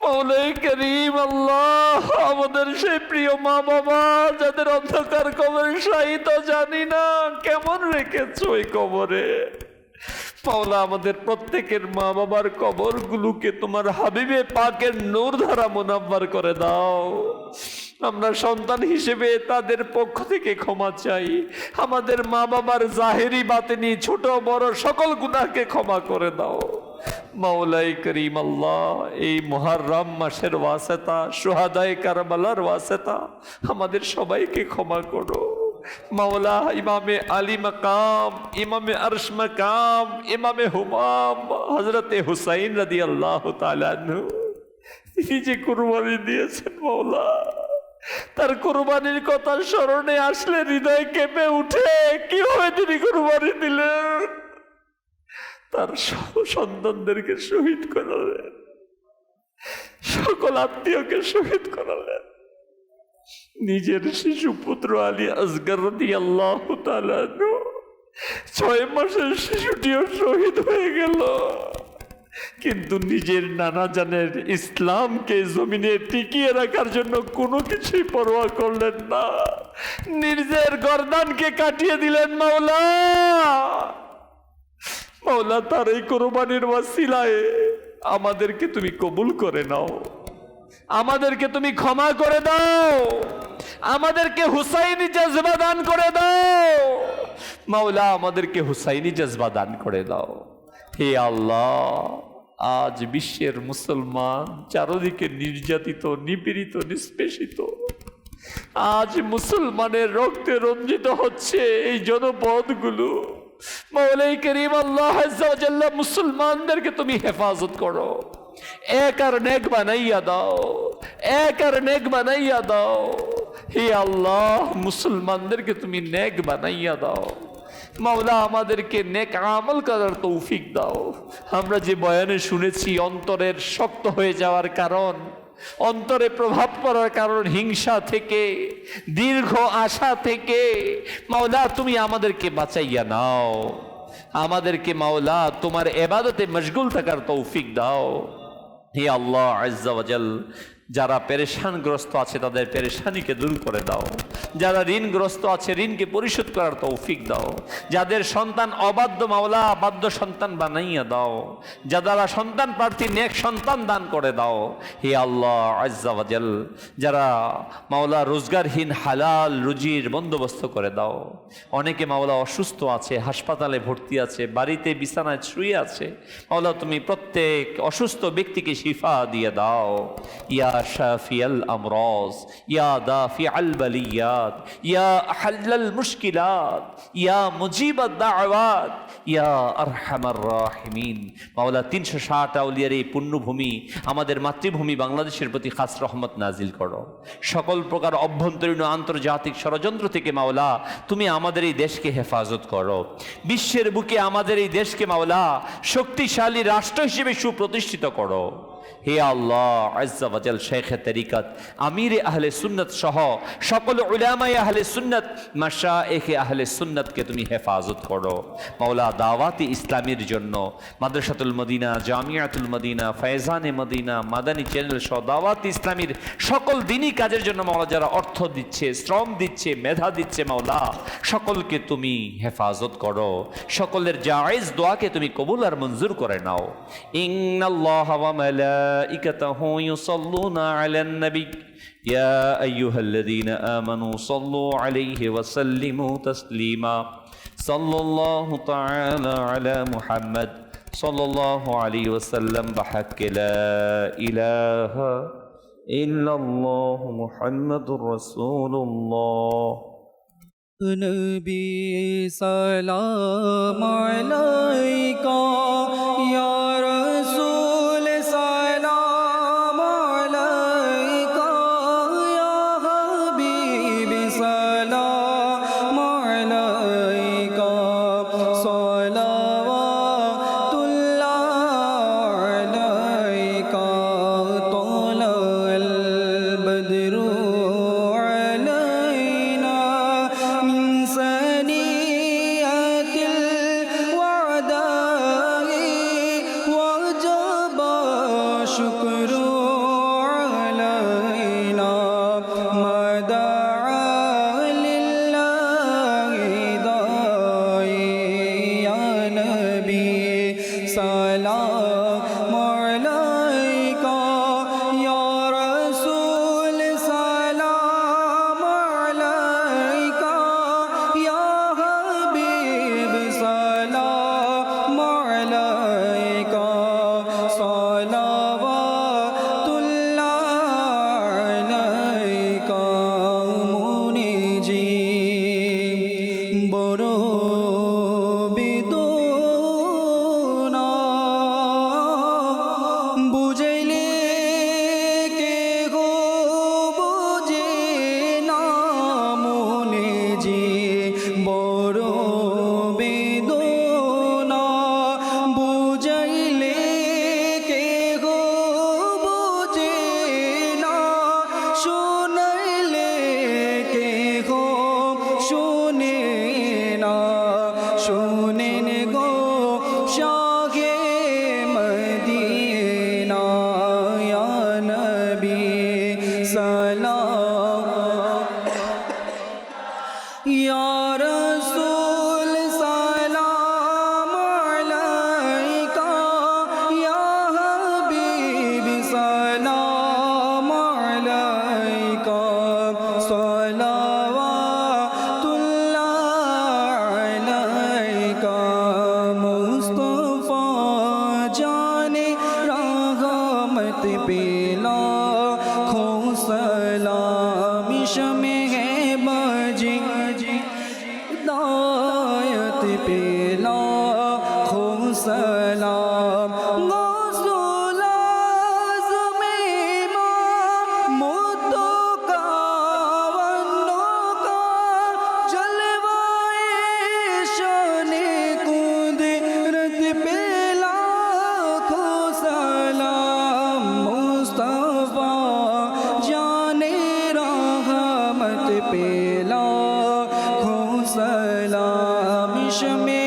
মৌলাই করিম আল্লাহ, আমাদের সেই প্রিয় মা বাবা যাদের অন্ধকার কবরে শায়িত, জানি না কেমন রেখেছো ওই কবরে মাওলা। আমাদের প্রত্যেকের মা বাবার কবরগুলোকে তোমার হাবিবে পাকের নূর দ্বারা মুনাব্বার করে দাও। আমরা সন্তান হিসেবে তাদের পক্ষ থেকে ক্ষমা চাই। আমাদের মা বাবার জাহেরি বাতিনি ছোট বড় সকল গুনাহকে ক্ষমা করে দাও মাওলাই করিম আল্লাহ। এই মুহররম মাসের ওয়াসিতা, শুহাদায়ে কারবালার ওয়াসিতা আমাদের সবাইকে ক্ষমা করো মাওলা। ইমামে আলী মাকাম, ইমামে আরশ মাকাম, ইমামে হুমাম হযরতে হুসাইন রাদিয়াল্লাহু তাআলা আনহু, তিনি যে কুরবানি দিয়েছেন মাওলা, তার কুরবানির কথা স্মরণে আসলে হৃদয় কেঁপে উঠে। কিভাবে তিনি কুরবানি দিলেন? তার সন্তানদেরকে শহীদ করালেন, সকল আত্মীয়কে শহীদ করালেন। নিজের শিশু পুত্র আলী আসগর রাদিয়াল্লাহু তাআলা আনহু, 6 মাসের শিশুটিও শহীদ হয়ে গেল, কিন্তু নিজের নানা জানের ইসলামকে জমিনে টিকিয়ে রাখার জন্য কোনো কিছুই পরোয়া করলেন না, নিজের গর্দানকে কাটিয়ে দিলেন মাওলা। মাওলা, তার এই কুরবানির ওয়াসিলায় আমাদেরকে তুমি কবুল করে নাও, আমাদেরকে তুমি ক্ষমা করে দাও, আমাদেরকে হুসাইনি জজবা দান করে দাও মাওলা, আমাদেরকে হুসাইনি জজবা দান করে দাও। হে আল্লাহ, আজ বিশ্বের মুসলমান চারদিকে নির্যাতিত, নিপীড়িত, নিষ্পেষিত। আজ মুসলমানের রক্তে রঞ্জিত হচ্ছে এই জনপদগুলো। মৌলাই করিম আল্লাহ আজ্জা ওয়া জাল্লা, মুসলমানদেরকে তুমি হেফাজত করো, এক আর নেক বানাইয়া দাও, এক আর নেক বানাইয়া দাও। হে আল্লাহ, মুসলমানদেরকে তুমি নেক বানাইয়া দাও মাওলা, আমাদেরকে নেক আমল করার তৌফিক দাও। আমরা যে বয়ানে শুনেছি, অন্তরের শক্ত হয়ে যাওয়ার কারণ, অন্তরে প্রভাব পড়ার কারণ হিংসা থেকে, দীর্ঘ আশা থেকে, মাওলা তুমি আমাদেরকে বাঁচাইয়া নাও, আমাদেরকে মাওলা তোমার ইবাদতে মশগুল থাকার তৌফিক দাও। হে আল্লাহ আজ্জা ওয়া জাল, যারা পেরেশানগ্রস্ত আছে তাদের পেরেশানিকে দূর করে দাও, যারা ঋণগ্রস্ত আছে ঋণকে পরিশোধ করার তৌফিক দাও, যাদের সন্তান অবাধ্য মাওলা বাধ্য সন্তান বানাইয়া দাও, যারা সন্তান প্রার্থী নেক সন্তান দান করে দাও হে আল্লাহ আজ্জা ওয়া জাল। যারা মাওলা রোজগারহীন হালাল রুজির বন্দোবস্ত করে দাও। অনেকে মাওলা অসুস্থ আছে, হাসপাতালে ভর্তি আছে, বাড়িতে বিছানায় শুয়ে আছে, মাওলা তুমি প্রত্যেক অসুস্থ ব্যক্তিকে শিফা দিয়ে দাও। ইয়া শাফিয়াল আমরাজ, ইয়া দাফিআল বালিয়াত, ইয়া আহাল্লাল মুশকিলাত, ইয়া মুজিবাদ দাওয়াত, ইয়া আরহামার রাহিমিন। মাওলা 360 আউলিয়ার এই পুণ্যভূমি আমাদের মাতৃভূমি বাংলাদেশের প্রতি খাস রহমত নাজিল করো। সকল প্রকার অভ্যন্তরীণ ও আন্তর্জাতিক ষড়যন্ত্র থেকে মাওলা তুমি আমাদের এই দেশকে হেফাজত করো। বিশ্বের বুকে আমাদের এই দেশকে মাওলা শক্তিশালী রাষ্ট্র হিসেবে সুপ্রতিষ্ঠিত করো। হে আল্লাহ আজ্জা ওয়া জাল, শেখে তরিকত, আমিরে আহলে সুন্নত সহ সকল উলামায়ে আহলে সুন্নত, মাশায়েখে আহলে সুন্নতকে তুমি হেফাজত করো মাওলা। দাওয়াতে ইসলামের জন্য মাদ্রাসাতুল মদিনা, জামিয়াতুল মদিনা, ফয়জানে মদিনা, মাদানী চ্যানেল সহ দাওয়াতে ইসলামের সকল দিনই কাজের জন্য মাওলা যারা অর্থ দিচ্ছে, শ্রম দিচ্ছে, মেধা দিচ্ছে মাওলা, সকলকে তুমি হেফাজত করো। সকলের জায়েজ দোয়াকে তুমি কবুল আর মঞ্জুর করে নাও। ইন্নাল্লাহা ওয়া মালাইকাতাহু ইউসাল্লুনা আলান নবী ইয়া আইয়ুহাল্লাযীনা আমানু সাল্লু আলাইহি ওয়া সাল্লিমু তাসলিমা। সাল্লাল্লাহু তাআলা আলা মুহাম্মদ সাল্লাল্লাহু আলাইহি ওয়া সাল্লাম বিহাক্কি লা ইলাহা ইল্লাল্লাহু মুহাম্মাদুর রাসূলুল্লাহ। নবী সালাম আলাইকা ইয়া রাসূল সালাম আলাইকা ইয়া হাবিব সালাম আলাইকা সালাওয়াতুল্লাহ আলাইকা তালাল বদরু আলাইনা মিন সানিয়াতিল ওয়াদাই ওয়াজাবা শুকরু আলাইনা মাদা লিল্লাহি দাই ইয়া নবী সালাম আলাইকা ইয়া রাসূল সালাম আলাইকা ইয়া হাবিব সালাম আলাইকা সালাওয়াতুল্লাহ আলাইকা। মুনিজি বড় বেদনা বুঝাইলে কে গো বুঝে না। মুনিজি বড় বেদনা বুঝাইলে কে গো বুঝে না। শুনাইলে কে গো শুনে না। শুনেন গো শাহে মদিনা ইয়া নবী সালাম ইয়া রাসূল সালাম আলাইকা ইয়া হাবিব সালাম আলাইকা সালাওয়াতুল্লাহ আলাইকা। মুস্তাফা জানে রাহমত পেলা খো সালাম শমে বাজি दायत पेला खो सलाम गौसुल आज़म इमाम मुद्दो का वन्नो का जलवाए शाने कुदरत पेला खो सलाम। मुस्तफा जाने रहमत पेला खो सलाम शमे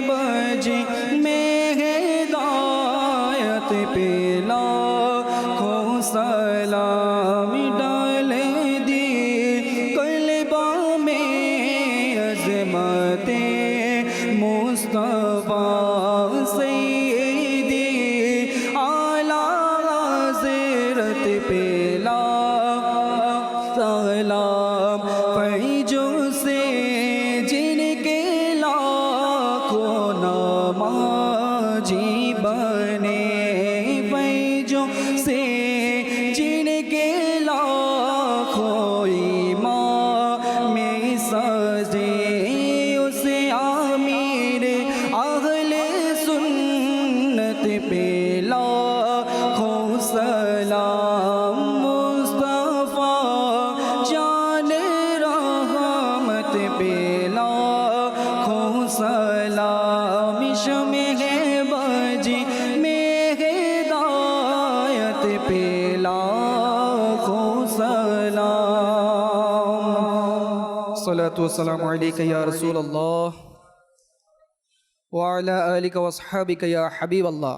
बजी में हिदायत पेला खो सलाम। पे लाखों सलाम मुस्तफा जाने रहमत पे लाखों सलाम इश्मे है बजी में हिदायत पे लाखों सलाम सलातु वस्सलामु अलैका या रसूल अल्लाह वअला आलिका वअस्हाबिका या हबीब अल्लाह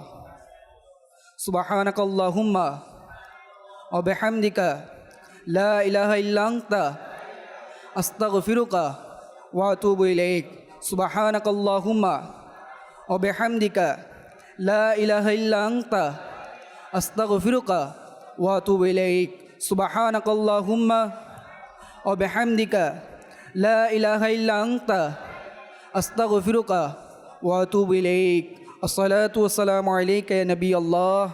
सुब्हानक अल्लाहुम्मा व बिहम्दिका ला इलाहा इल्ला अंता अस्तगफिरुका व अतूबु इलैक सुब्हानक अल्लाहुम्मा व बिहम्दिका ला इलाहा इल्ला अंता अस्तगफिरुका व अतूबु इलैक सुब्हानक अल्लाहुम्मा व बिहम्दिका ला इलाहा इल्ला अंता अस्तगफिरुका वातूब इलैक अस्सलातु वस्सलामु अलैका या नबी अल्लाह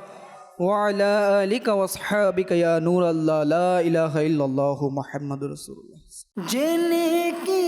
वअला आलिका वअस्हाबिका या नूर अल्लाह ला इलाहा इल्लल्लाहु मुहम्मदुर रसूलुल्लाह जिनकी